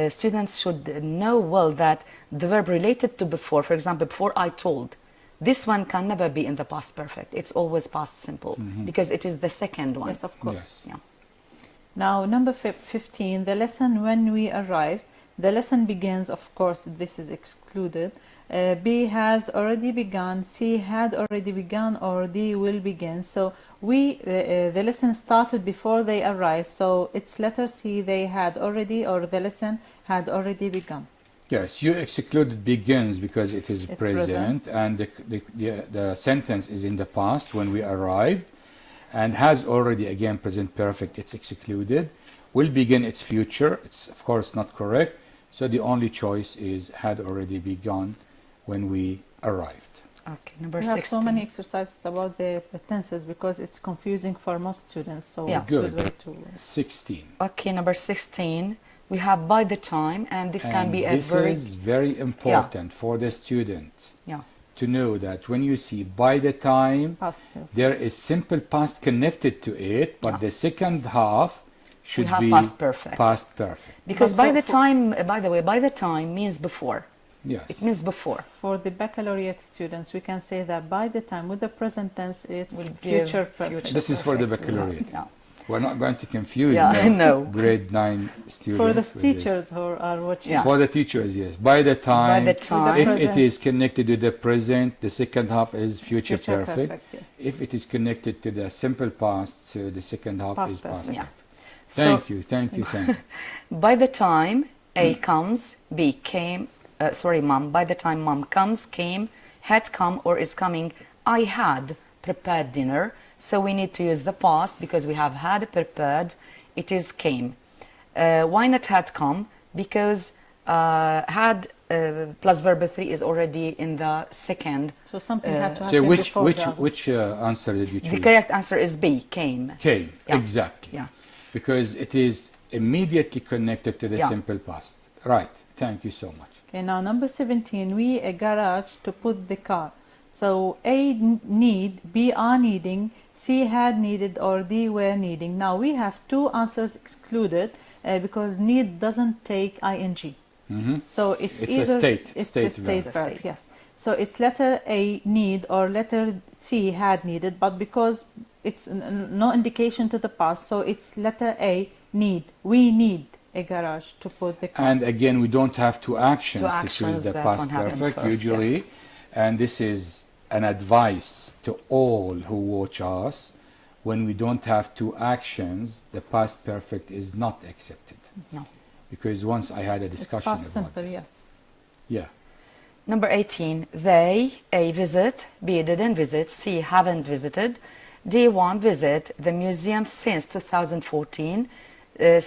students should know well that the verb related to before, for example, before I told, this one can never be in the past perfect. It's always past simple because it is the second one. Yes, of course. Yes. Yeah. Now, number 15, the lesson when we arrived. The lesson begins, of course, this is excluded. B has already begun, C had already begun, or D will begin. So the lesson started before they arrived. So it's letter C, they had already, or the lesson had already begun. Yes, you excluded begins because it is It's present, and the sentence is in the past when we arrived, and has already, again, present perfect, it's excluded. Will begin, its future, it's of course not correct. So the only choice is had already begun when we arrived. Okay, number We have 16. so many exercises about the tenses because it's confusing for most students. So Yeah. it's a good Good. way to. 16. Okay, number 16. We have by the time, and this can And be a this very is very important for the student yeah. to know that when you see by the time, Past perfect. there is simple past connected to it, but Yeah. the second half should have be past perfect. past perfect. Because But by for- the time, by the way, by the time means before. Yes. It means before. For the baccalaureate students, we can say that by the time, with the present tense, it's Will give future perfect. future This is for the perfect. baccalaureate. Yeah. We're not going to confuse Yeah, the I know. grade 9 students. For the with this. teachers who are watching. Yeah. For the teachers, yes. By the time, By the time. if present. it is connected to the present, the second half is future, Future perfect. perfect, yeah. If it is connected to the simple past, so the second half Past is past perfect. Yeah. perfect. So Thank you, thank you, thank you. by the time A comes, B came, sorry, mom, by the time mom comes, came, had come, or is coming, I had prepared dinner. So we need to use the past because we have had prepared. It is came. Why not had come? Because had plus verb 3 is already in the second. So something had to So happen before the other. which answer did you choose? The correct answer is B, came. Came, Yeah. exactly. Yeah. Because it is immediately connected to the Yeah. simple past. Right, thank you so much. Okay, now number 17, we a garage to put the car. So A need, B are needing, C had needed, or D were needing. Now we have two answers excluded because need doesn't take ing. So it's It's a either state- it's state a state verb. verb. State. Yes. So it's letter A need or letter C had needed, but because it's no indication to the past, so it's letter A need. We need a garage to put the car. And again, we don't have two actions Two to actions choose the that past one happened perfect first, usually. yes. And this is an advice to all who watch us. When we don't have two actions, the past perfect is not accepted. No. Because once I had a It's discussion past about simple, this. yes. Yeah. Number 18, they, A, visit, B, didn't visit, C, haven't visited, D, won't visit the museum since 2014.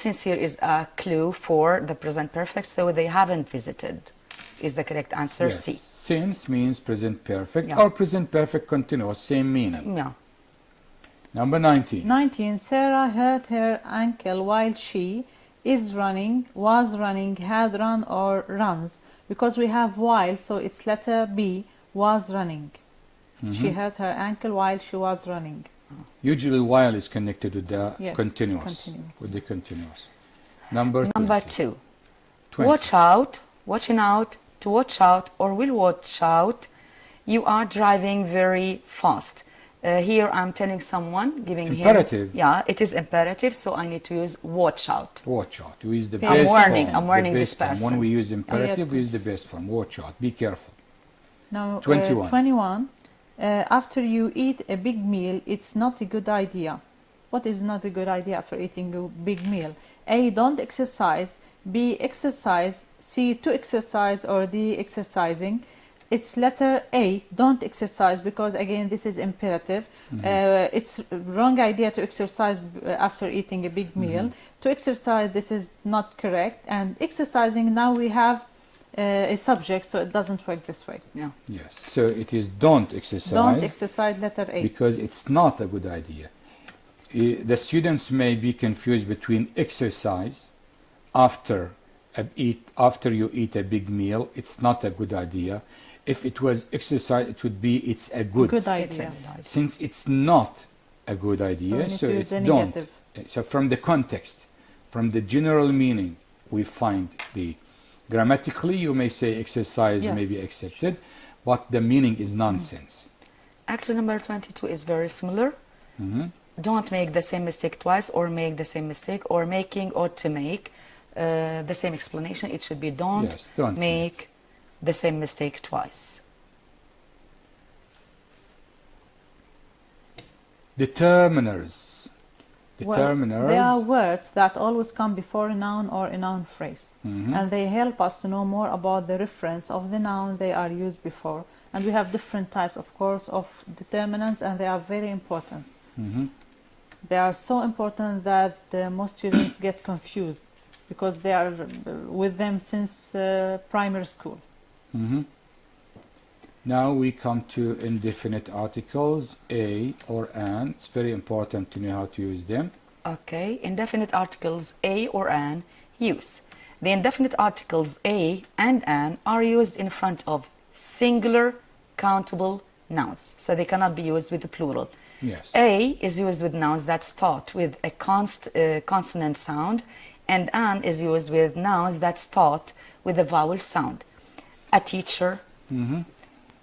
Since here is a clue for the present perfect, so they haven't visited is the correct answer, Yes. C. Since means present perfect Yeah. or present perfect continuous, same meaning. Yeah. Number 19. 19, Sarah hurt her ankle while she is running, was running, had run, or runs. Because we have while, so it's letter B, was running. She hurt her ankle while she was running. Usually while is connected with the Yeah, continuous. continuous. With the continuous. Number 2, 20. watch out, watching out, to watch out, or will watch out, you are driving very fast. Here I'm telling someone, giving Imperative. him... Yeah, it is imperative, so I need to use watch out. Watch out. We use the I'm best warning- form. I'm warning the this best form. person. When we use imperative, we use the yes. best form. Watch out. Be careful. Now, 21. 21, after you eat a big meal, it's not a good idea. What is not a good idea after eating a big meal? A, don't exercise. B, exercise. C, to exercise, or D, exercising. It's letter A, don't exercise, because again this is imperative. It's wrong idea to exercise after eating a big meal. To exercise, this is not correct. And exercising, now we have a subject, so it doesn't work this way. Yeah. Yes. So it is don't exercise. Don't exercise, letter A. Because it's not a good idea. The students may be confused between exercise after you eat a big meal. It's not a good idea. If it was exercise, it would be it's a good. Good It's a idea. good idea. Since it's not a good So we idea, need so to use it's the don't. negative. So from the context, from the general meaning, we find the grammatically you may say exercise may be Yes. accepted, but the meaning is nonsense. Actually, number 22 is very similar. Don't make the same mistake twice, or make the same mistake, or making or to make the same explanation. It should be don't, Yes, don't make the same mistake twice. Determiners. Well, Determiners. they are words that always come before a noun or a noun phrase. And they help us to know more about the reference of the noun they are used before. And we have different types, of course, of determinants, and they are very important. They are so important that most students get confused because they are with them since primary school. Now we come to indefinite articles, a or an. It's very important to know how to use them. Okay, indefinite articles a or an use. The indefinite articles a and an are used in front of singular countable nouns, so they cannot be used with the plural. Yes. A is used with nouns that start with a consonant sound, and an is used with nouns that start with a vowel sound. A teacher,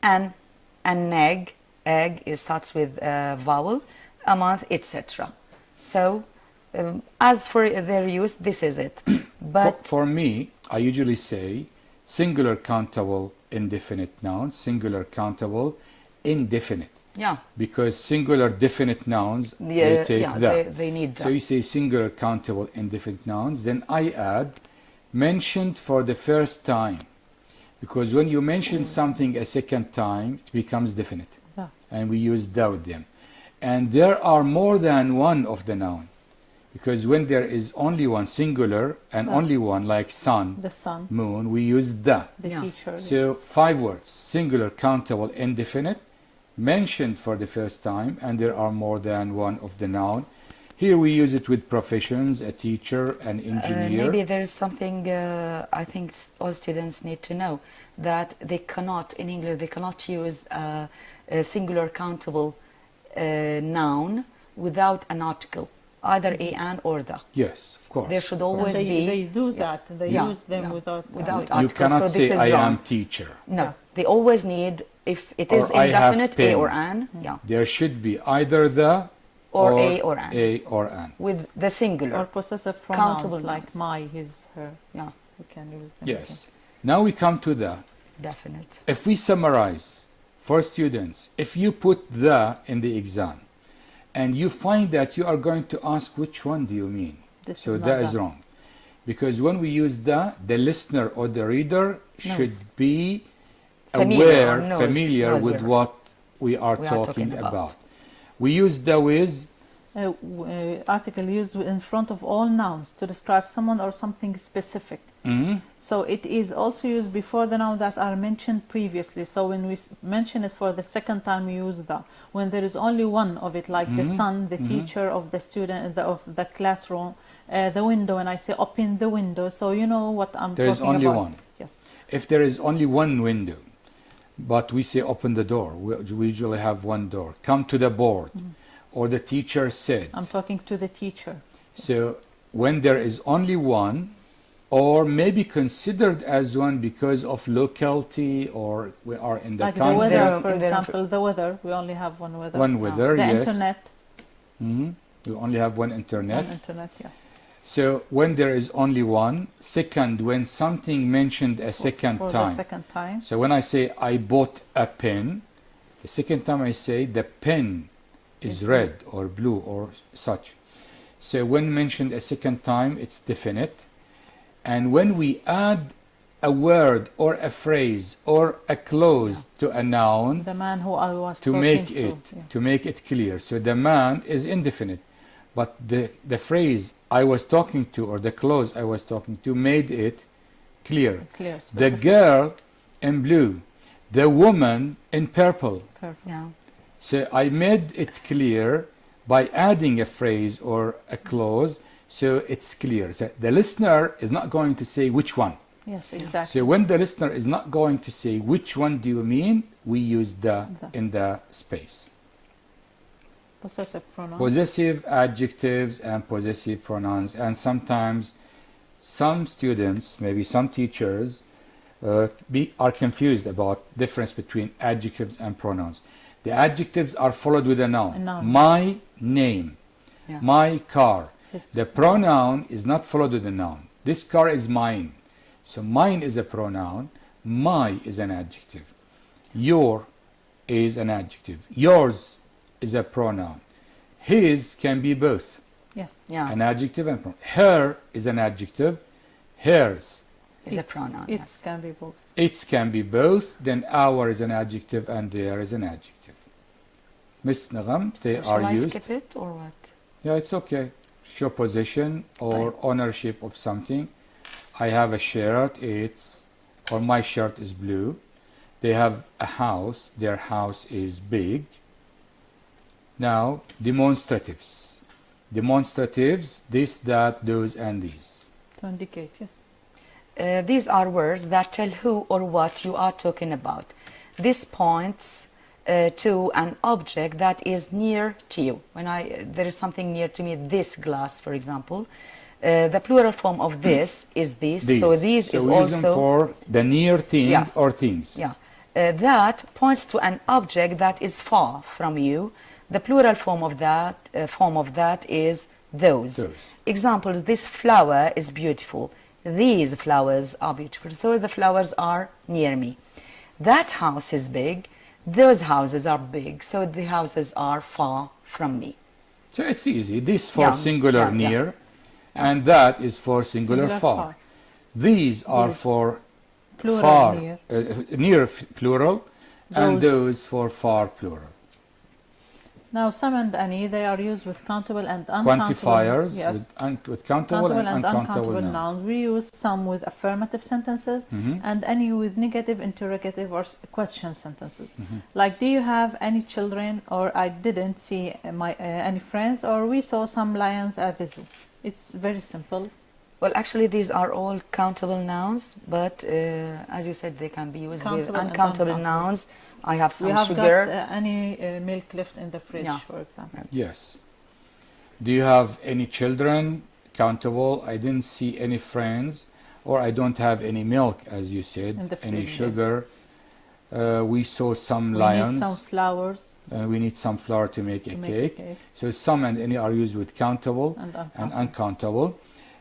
an egg starts with a vowel, a month, etc. So, as for their use, this is it. But For me, I usually say singular countable indefinite nouns, singular countable indefinite. yeah, Because singular definite nouns, they take yeah, that. they need that. So you say singular countable indefinite nouns, then I add mentioned for the first time. Because when you mention something a second time, it becomes definite. Yeah. and we use da with them. And there are more than one of the noun, because when there is only one singular and only one, like sun, The sun, moon, we use da. the Yeah. teacher. So 5 words: singular, countable, indefinite, mentioned for the first time, and there are more than one of the noun. Here we use it with professions: a teacher, an engineer. Maybe there is something I think all students need to know, that they cannot, in English, they cannot use a singular countable noun without an article, either an or the. Yes, of course. There should And always be. they do that. They Yeah, use them yeah. without Without You articles, cannot so this say is I wrong. am teacher. No, Yeah. they always need, if it is Or I have indefinite, a pen. or an, yeah, There should be either the or a or an, a or an. with the singular. or possessive pronouns Countable like nouns. my, his, her. Yeah, We can use them. Yes. Now we come to the. definite. If we summarize for students, if you put the in the exam and you find that you are going to ask which one do you mean, This so is not that is the. wrong, because when we use the listener or the reader should Knows. be Familiar or aware, knows- familiar knows with what what we are we are talking talking about. about. We use the with Article used in front of all nouns to describe someone or something specific. mhm, So it is also used before the noun that are mentioned previously. So when we mention it for the second time, we use the. When there is only one of it, like the sun, the teacher of the student, of the classroom, the window, and I say open the window, so you know what I'm there is talking only about. one. Yes. If there is only one window, but we say open the door, we usually have one door. Come to the board, or the teacher said. I'm talking to the teacher. So when there is only one, or maybe considered as one because of locality, or we are in the Like the country. weather, for in their- example, the weather, we only have one weather. One weather, The yes. internet, Mhm. We only have one internet. on internet, yes. So when there is only one. Second, when something mentioned a second For time. the second time. So when I say I bought a pen, the second time I say the pen is Is red or blue or such. So when mentioned a second time, it's definite. And when we add a word or a phrase or a clause to a noun The man who I was to talking make to. it yeah. to make it clear. So the man is indefinite, but the phrase I was talking to or the clause I was talking to made it clear. Clear, The specific. girl in blue, the woman in purple. Perfect. Yeah, So I made it clear by adding a phrase or a clause, so it's clear. So the listener is not going to say which one. Yes, exactly. So when the listener is not going to say which one do you mean, we use the The. in the space. Possessive pronouns. Possessive adjectives and possessive pronouns, and sometimes some students, maybe some teachers, are confused about difference between adjectives and pronouns. The adjectives are followed with a noun. A noun. My name, Yeah. my car. His- The pronoun is not followed with a noun. This car is mine. So mine is a pronoun. My is an adjective. Your is an adjective. Yours is a pronoun. His can be both, Yes. yeah, an adjective and pronoun. Her is an adjective. Hers. is a pronoun. It Yes. can be both. Its can be both. Then our is an adjective and there is an adjective. Miss Nagam, they So are shall I used. skip it or what? Yeah, it's okay. Show possession or ownership of something. I have a shirt, or my shirt is blue. They have a house, their house is big. Now, demonstratives. Demonstratives, this, that, those, and these. To indicate, yes. These are words that tell who or what you are talking about. This points to an object that is near to you. When there is something near to me, this glass, for example, the plural form of this is this. These. So these is we use them also for the near thing Yeah. or things. yeah. That points to an object that is far from you. The plural form of that is those. Those. Examples: this flower is beautiful. These flowers are beautiful. So the flowers are near me. That house is big. Those houses are big. So the houses are far from me. So it's easy. This for Yeah, singular yeah, yeah. near, and that is for singular, Singular far. far. These are These. for Plural far, near. near plural, and Those. those for far plural. Now, some and any, they are used with countable and uncountable. Quantifiers Yes. with countable and uncountable nouns. nouns. We use some with affirmative sentences and any with negative, interrogative, or question sentences. Like, do you have any children? Or I didn't see any friends. Or we saw some lions at the zoo. It's very simple. Well, actually, these are all countable nouns, but as you said, they can be used with Countable and uncountable uncountable. nouns. I have some We have sugar. got any milk left in the fridge, Yeah. for example. Yes. Do you have any children? Countable. I didn't see any friends, or I don't have any milk, as you said. In the Any fridge, yeah. sugar. We saw some We lions. need some flowers We need some flour to make to a make cake. a cake. So some and any are used with countable And and uncountable. uncountable.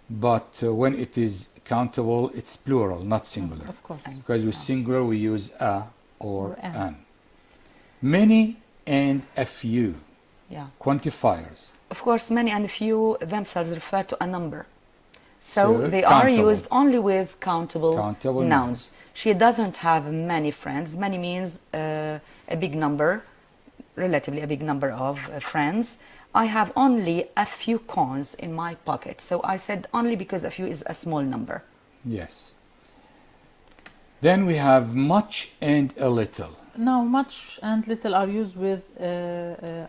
But when it is countable, it's plural, not singular. Of course. Because with singular, we use a or Or an. an. Many and a few. Yeah. Quantifiers. Of course, many and few themselves refer to a number. So So, they are countable. used only with countable Countable nouns. She doesn't have many friends. Many means a big number, relatively a big number of friends. I have only a few coins in my pocket. So I said only because a few is a small number. Yes. Then we have much and a little. Now, much and little are used with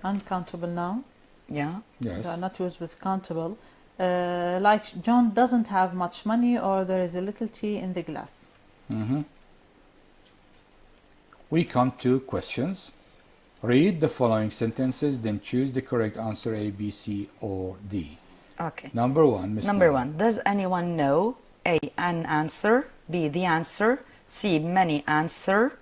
uncountable noun. Yeah. Yes. They are not used with countable. Like, John doesn't have much money, or there is a little tea in the glass. We come to questions. Read the following sentences, then choose the correct answer A, B, C, or D. Okay. Number one, Ms. Number Nora. one, does anyone know? A, an answer. B, the answer. C, many answer.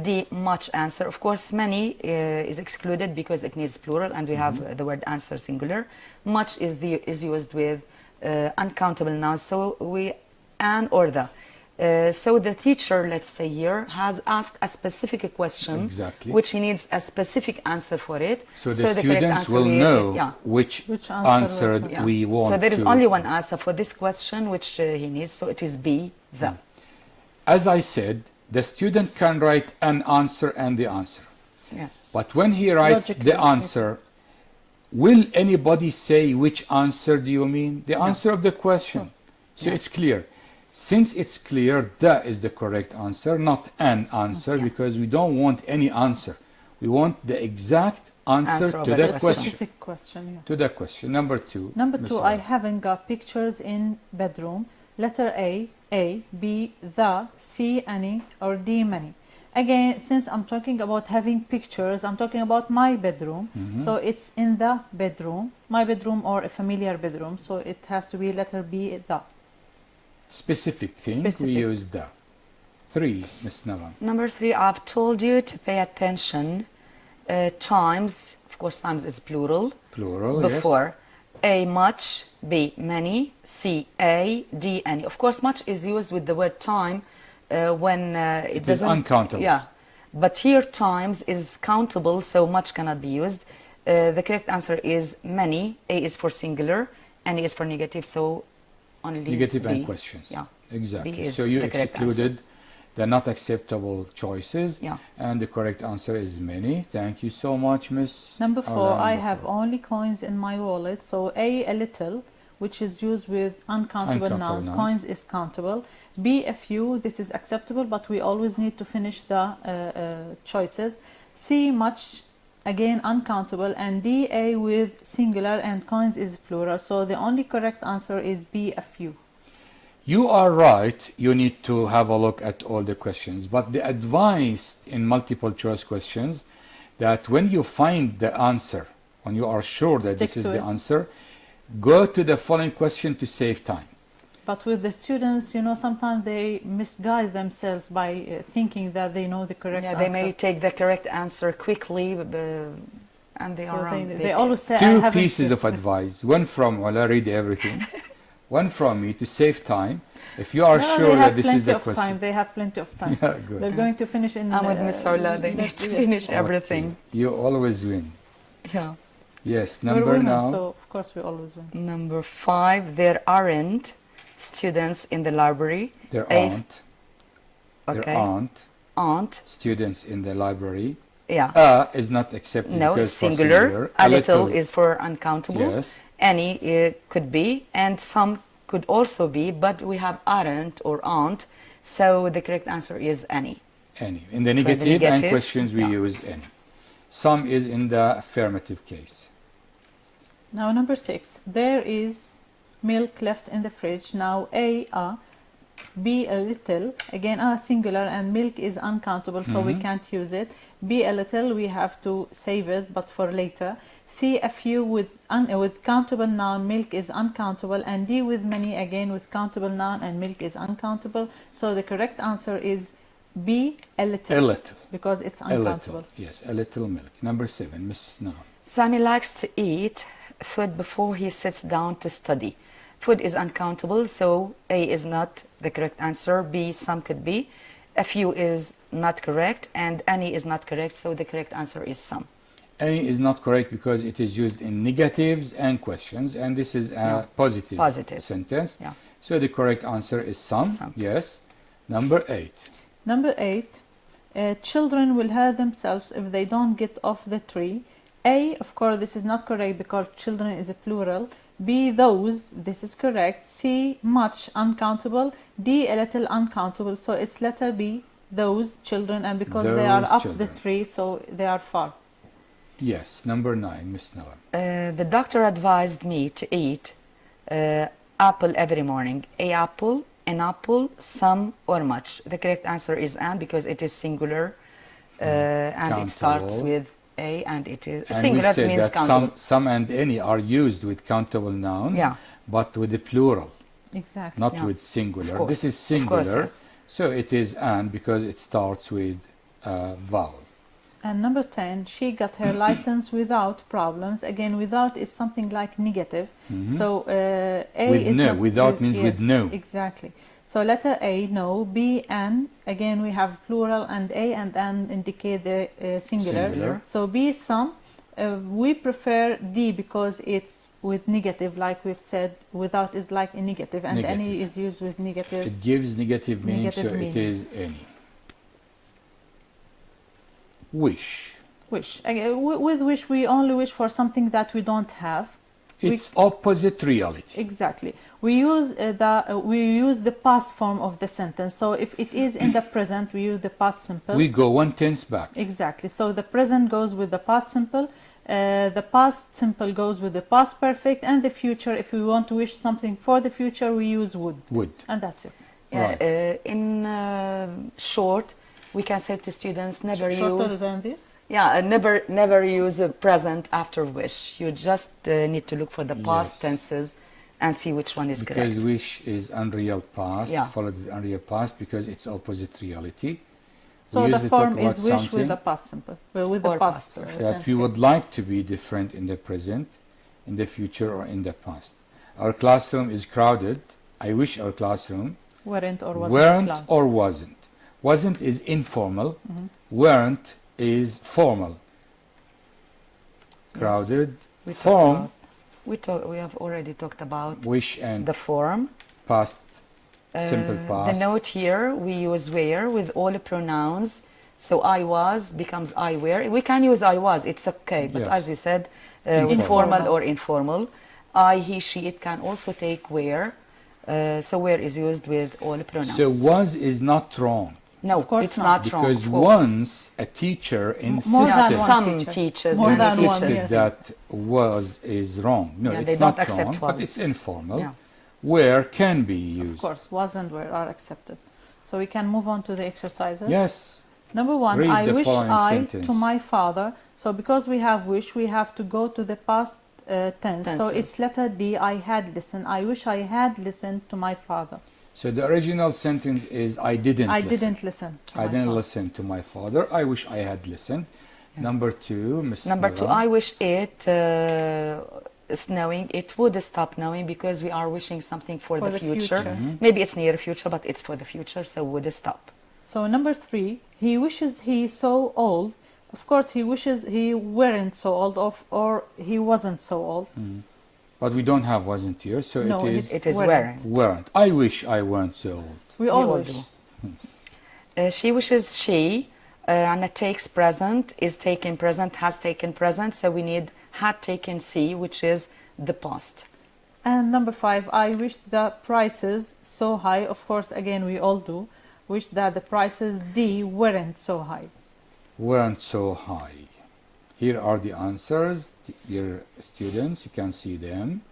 D, much answer. Of course, many is excluded because it needs plural, and we have the word answer singular. Much is used with uncountable nouns, so we an or the. So the teacher, let's say here, has asked a specific question, Exactly. which he needs a specific answer for it. So the correct students answer will know yeah. which Which answer answer Yeah. we want So there is to. only one answer for this question, which he needs. So it is B, the. As I said, the student can write an answer and the answer. Yeah. But when he writes Logically, the answer, will anybody say which answer do you mean? The answer of the question. So Yeah. it's clear. Since it's clear, the is the correct answer, not an answer, Yeah. because we don't want any answer. We want the exact answer Answer of to the that question. question. Specific question, yeah. To that question. Number two. Number Ms. two, Sarah. I haven't got pictures in bedroom. Letter A, B, the, C, any, or D, many. Again, since I'm talking about having pictures, I'm talking about my bedroom. So it's in the bedroom, my bedroom or a familiar bedroom. So it has to be letter B, the. Specific thing, Specific. we use the. Three, Ms. Navam. Number three, I've told you to pay attention. Times, of course, times is plural. Plural, Before. A, much. B, many. C, a. D, any. Of course, much is used with the word time when it It is doesn't. uncountable. Yeah. But here times is countable, so much cannot be used. The correct answer is many. A is for singular, any is for negative, so only Negative B. and questions. Yeah. Exactly. B is So you the correct excluded the not acceptable choices. Yeah. And the correct answer is many. Thank you so much, Miss. Number four, Arla. I Number have four. only coins in my wallet. So A little, which is used with uncountable Uncountable nouns. nouns. Coins is countable. B, a few, this is acceptable, but we always need to finish the choices. C, much, again uncountable. And D, a with singular, and coins is plural. So the only correct answer is B, a few. You are right. You need to have a look at all the questions. But the advice in multiple choice questions that when you find the answer, when you are sure that Stick this is to the it. answer, go to the following question to save time. But with the students, you know, sometimes they misguide themselves by thinking that they know the correct Yeah, answer. they may take the correct answer quickly, and they So are wrong. they always say, I Two haven't pieces of advice. One from Ola, read everything. One from me to save time. If you are No, sure they that have this plenty is the of question. time. They have plenty of time. Yeah, good. They're going to finish in. I'm with Miss Orla. They need to finish everything. Okay. You always win. Yeah. Yes, We're number women, now. so of course we always win. Number five, there aren't students in the library. There A- aren't. Okay. There aren't Aren't students in the library. Yeah. Is not accepted No, because it's for singular. A little is for uncountable. Yes. Any could be, and some could also be, but we have aren't or aren't, so the correct answer is any. Any. In the negative, and questions we use any. Some is in the affirmative case. Now number 6. There is milk left in the fridge. Now A, B, a little. Again, singular, and milk is uncountable, so we can't use it. B, a little, we have to save it, but for later. C, a few, with countable noun, milk is uncountable. And D, with many, again with countable noun, and milk is uncountable. So the correct answer is B, a little. A little. Because it's uncountable. A little. Yes, a little milk. Number 7, Mrs. Nagam. Sami likes to eat food before he sits down to study. Food is uncountable, so A is not the correct answer. B, some could be. A few is not correct, and any is not correct, so the correct answer is some. Any is not correct because it is used in negatives and questions, and this is a positive sentence. Yeah. So the correct answer is some. Yes. Number 8. Number 8. Children will hurt themselves if they don't get off the tree. A, of course, this is not correct because children is a plural. B, those, this is correct. C, much, uncountable. D, a little, uncountable. So it's letter B, those children, and because they are up the tree, so they are far. Yes. Number 9, Ms. Nawal. The doctor advised me to eat apple every morning. A apple, an apple, some, or much. The correct answer is and, because it is singular, and it starts with A, and it is and singular, we means that countable. some and any are used with countable nouns, but with the plural, exactly, not with singular. Course, this is singular, yes. So it is and because it starts with vowel. And number 10, she got her license without problems. Again, without is something like negative. So A with is no, not without means with no. Exactly. So letter A, no. B, an. Again, we have plural, and A and an indicate the singular. So B, some. We prefer D because it's with negative, like we've said. Without is like a negative, and any is used with negative. It gives negative meaning, so meaning. it is any. Wish. Wish. Again, with wish, we only wish for something that we don't have. It's opposite reality. Exactly. We use the past form of the sentence. So if it is in the present, we use the past simple. We go 1/10 back. Exactly. So the present goes with the past simple. The past simple goes with the past perfect, and the future, if we want to wish something for the future, we use would. Would. And that's it. Right. In short, we can say to students, never Shorter use. than this? Yeah, never use a present after wish. You just need to look for the past tenses and see which one is correct. Because wish is unreal past, followed with unreal past because it's opposite reality. So the form is wish with the past simple, with the past. That we would like to be different in the present, in the future, or in the past. Our classroom is crowded. I wish our classroom weren't or wasn't. Wasn't is informal. Weren't is formal. Crowded. Form. We have already talked about wish and the form. Past. Simple past. The note here, we use were with all the pronouns. So I was becomes I were. We can use I was, it's okay. But as you said, informal or informal. I, he, she, it can also take were. So were is used with all the pronouns. So was is not wrong. No, of course it's not wrong. Because once a teacher insisted, some teachers insisted that was is wrong. No, it's not wrong, but it's informal. Where can be used. Of course, was and were are accepted. So we can move on to the exercises. Yes. Number 1, Read I the wish sentence. to my father. So because we have wish, we have to go to the past tense. So it's letter D, I had listened. I wish I had listened to my father. So the original sentence is I didn't listen. I didn't listen to my father. I wish I had listened. Number 2, Ms. Number 2, I wish it snowing. It would stop snowing because we are wishing something for the future. Maybe it's near future, but it's for the future, so would stop. So number 3, he wishes he so old. Of course, he wishes he weren't so old, or he wasn't so old. But we don't have wasn't here, so it is weren't. I wish I weren't so old. We all wish. She wishes she and it takes present, is taken present, has taken present. So we need had taken C, which is the past. And number 5, I wish the prices so high. Of course, again, we all do. Wish that the prices D weren't so high. Weren't so high. Here are the answers, dear students. You can see them.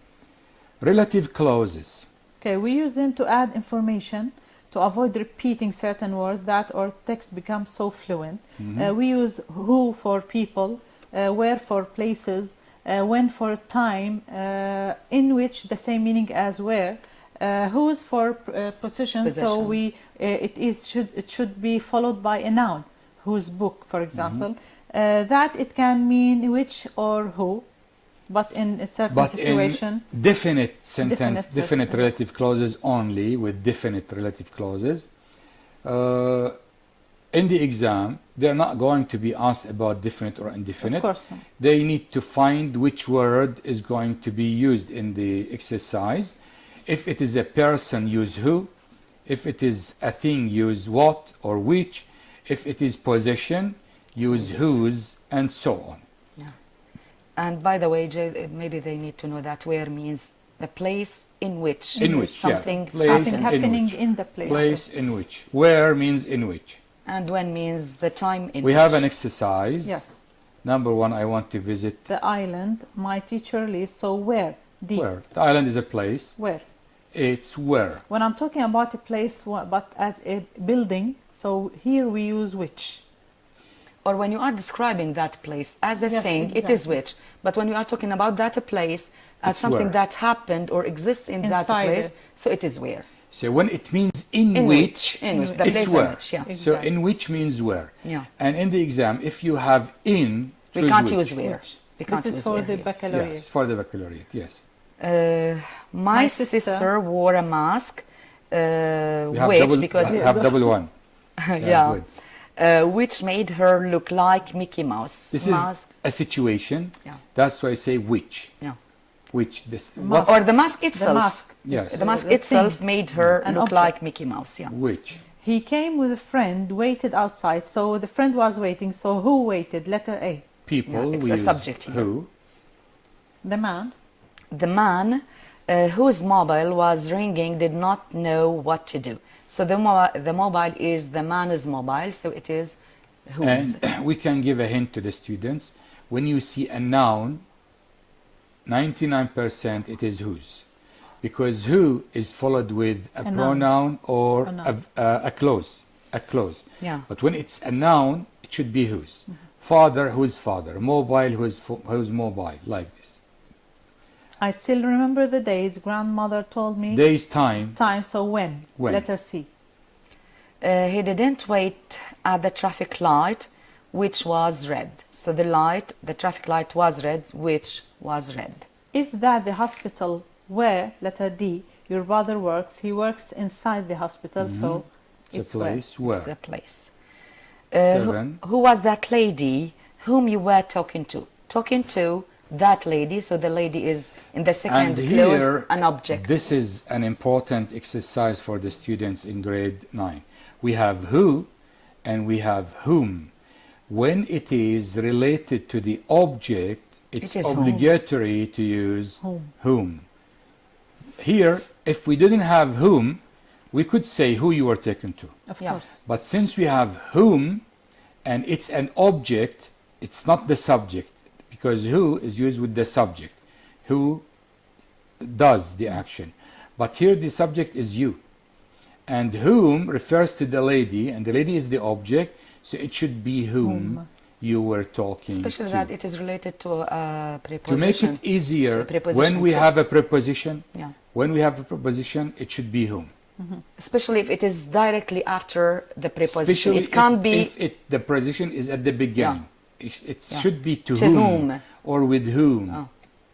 Relative clauses. Okay, we use them to add information to avoid repeating certain words that our text becomes so fluent. We use who for people, where for places, when for time, in which the same meaning as where, whose for position. So we it should be followed by a noun, whose book, for example. That it can mean which or who, but in a certain situation. In definite sentence, definite relative clauses only, with definite relative clauses. In the exam, they're not going to be asked about definite or indefinite. Of course not. They need to find which word is going to be used in the exercise. If it is a person, use who. If it is a thing, use what or which. If it is possession, use whose, and so on. Yeah. And by the way, Jay, maybe they need to know that where means the place in which, something happening in the place. Place in which. Where means in which. And when means the time in We which. have an exercise. Yes. Number 1, I want to visit the island my teacher lives. So where? Where? The island is a place. Where? It's where. When I'm talking about a place, but as a building, so here we use which. Or when you are describing that place as a thing, exactly. it is which. But when you are talking about that place as It's something where. that happened or exists in that Inside place, it. so it is where. So when it means in which, the it's place in where. which, yeah. So Exactly. in which means where. Yeah. And in the exam, if you have in, We choose can't which. use where. We can't This is use for where the here. baccalaureate. Yes, for the baccalaureate, yes. My sister wore a mask, We have which double, because have double one. yeah, good. which made her look like Mickey Mouse. This mask. is a situation. Yeah. That's why I say which. Yeah. Which this Mask. Or the mask itself. The mask. Yes. The mask The itself thing. made her An look object. like Mickey Mouse. Yeah. which. He came with a friend, waited outside. So the friend was waiting. So who waited? Letter A. People. Yeah, it's we a use subject here. who. The man. The man whose mobile was ringing did not know what to do. So the mobile is the man's mobile. So it is whose. And we can give a hint to the students. When you see a noun, 99% it is whose. Because who is followed with a noun. pronoun or A noun. a clause. A clause. Yeah. But when it's a noun, it should be whose. Father, whose father. Mobile, whose mobile. Like this. I still remember the days grandmother told me. Days, time. Time. So when? When. Letter C. He didn't wait at the traffic light, which was red. So the traffic light was red, which was red. Is that the hospital where, letter D, your brother works? He works inside the hospital, so It's a where. place where. It's the place. 7. Who was that lady whom you were talking to? Talking to that lady, so the lady is in the second And clause here, an object. this is an important exercise for the students in grade 9. We have who and we have whom. When it is related to the object, it's It is whom. obligatory to use Whom. Here, if we didn't have whom, we could say who you were taken to. Of Yeah. course. But since we have whom and it's an object, it's not the subject, because who is used with the subject. Who does the action. But here the subject is you. And whom refers to the lady, and the lady is the object, so it should be whom you were talking Especially to. that it is related to a To make preposition. it easier, To a preposition when we to- have a preposition, Yeah. when we have a preposition, it should be whom. Especially if it is directly after the preposition. Especially It can't be if the preposition is at the beginning. It Yeah. should be to, To whom. or with whom. Oh.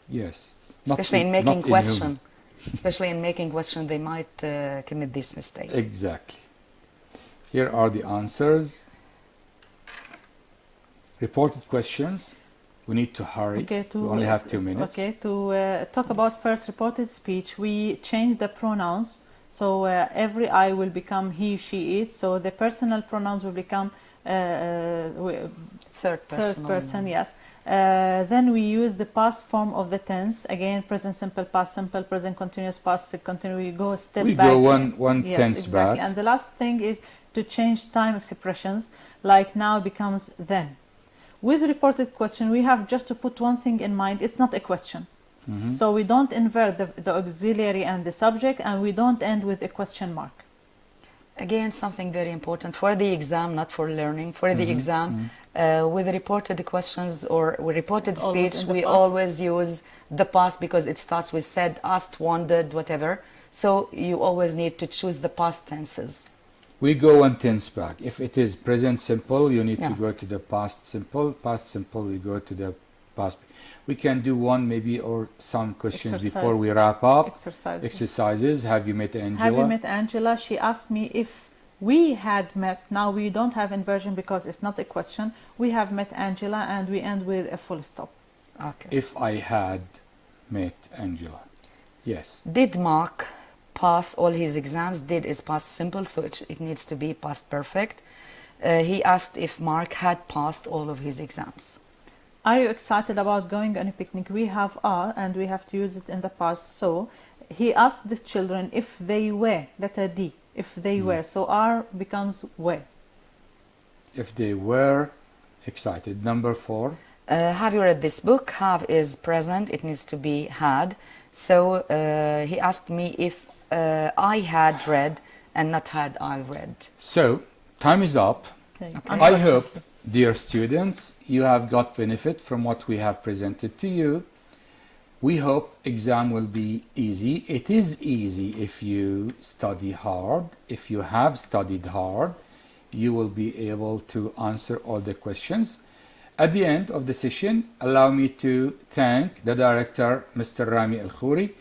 Yes. especially in not making whom. question. Especially in making question, they might commit this mistake. Exactly. Here are the answers. Reported questions. We need to hurry. Okay, we only have 2 minutes. Okay, to talk about first reported speech, we change the pronouns. So every I will become he, she, it. So the personal pronouns will become Third third person. person, yes. Then we use the past form of the tense. Again, present simple, past simple, present continuous, past continuous. We go a step We back. go one Yes, tense exactly. back. And the last thing is to change time expressions, like now becomes then. With reported question, we have just to put one thing in mind. It's not a question. So we don't invert the auxiliary and the subject, and we don't end with a question mark. Again, something very important for the exam, not for learning. For the exam, with reported questions or with reported It's always speech, in the we past. always use the past because it starts with said, asked, wondered, whatever. So you always need to choose the past tenses. We go one tense back. If it is present simple, you need to Yeah. go to the past simple. Past simple, we go to the past. We can do one maybe or some questions Exercise. before we wrap up. Exercises. Have you met Angela? Have you met Angela? She asked me if we had met. Now we don't have inversion because it's not a question. We have met Angela, and we end with a full stop. Okay. If I had met Angela. Yes. Did Mark pass all his exams? Did is past simple, so it needs to be past perfect. He asked if Mark had passed all of his exams. Are you excited about going on a picnic? We have are, and we have to use it in the past. So he asked the children if they were, letter D, if they were. So are becomes were. If they were excited. Number 4. Have you read this book? Have is present, it needs to be had. So he asked me if I had read and not had I read. So, time is up. Okay. I hope, dear students, you have got benefit from what we have presented to you. We hope exam will be easy. It is easy if you study hard. If you have studied hard, you will be able to answer all the questions. At the end of the session, allow me to thank the director, Mr. Rami Al-Khouri,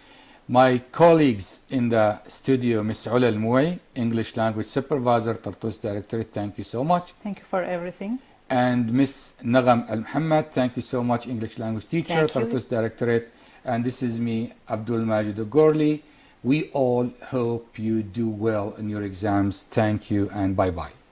my colleagues in the studio, Ms. Ula Al-Mouai, English Language Supervisor, Tartus Directorate, thank you so much. Thank you for everything. And Ms. Nagam Al-Muhammad, thank you so much, English Language Teacher, Thank you. Tartus Directorate. And this is me, Abdul Majid Gorli. We all hope you do well in your exams. Thank you and bye-bye.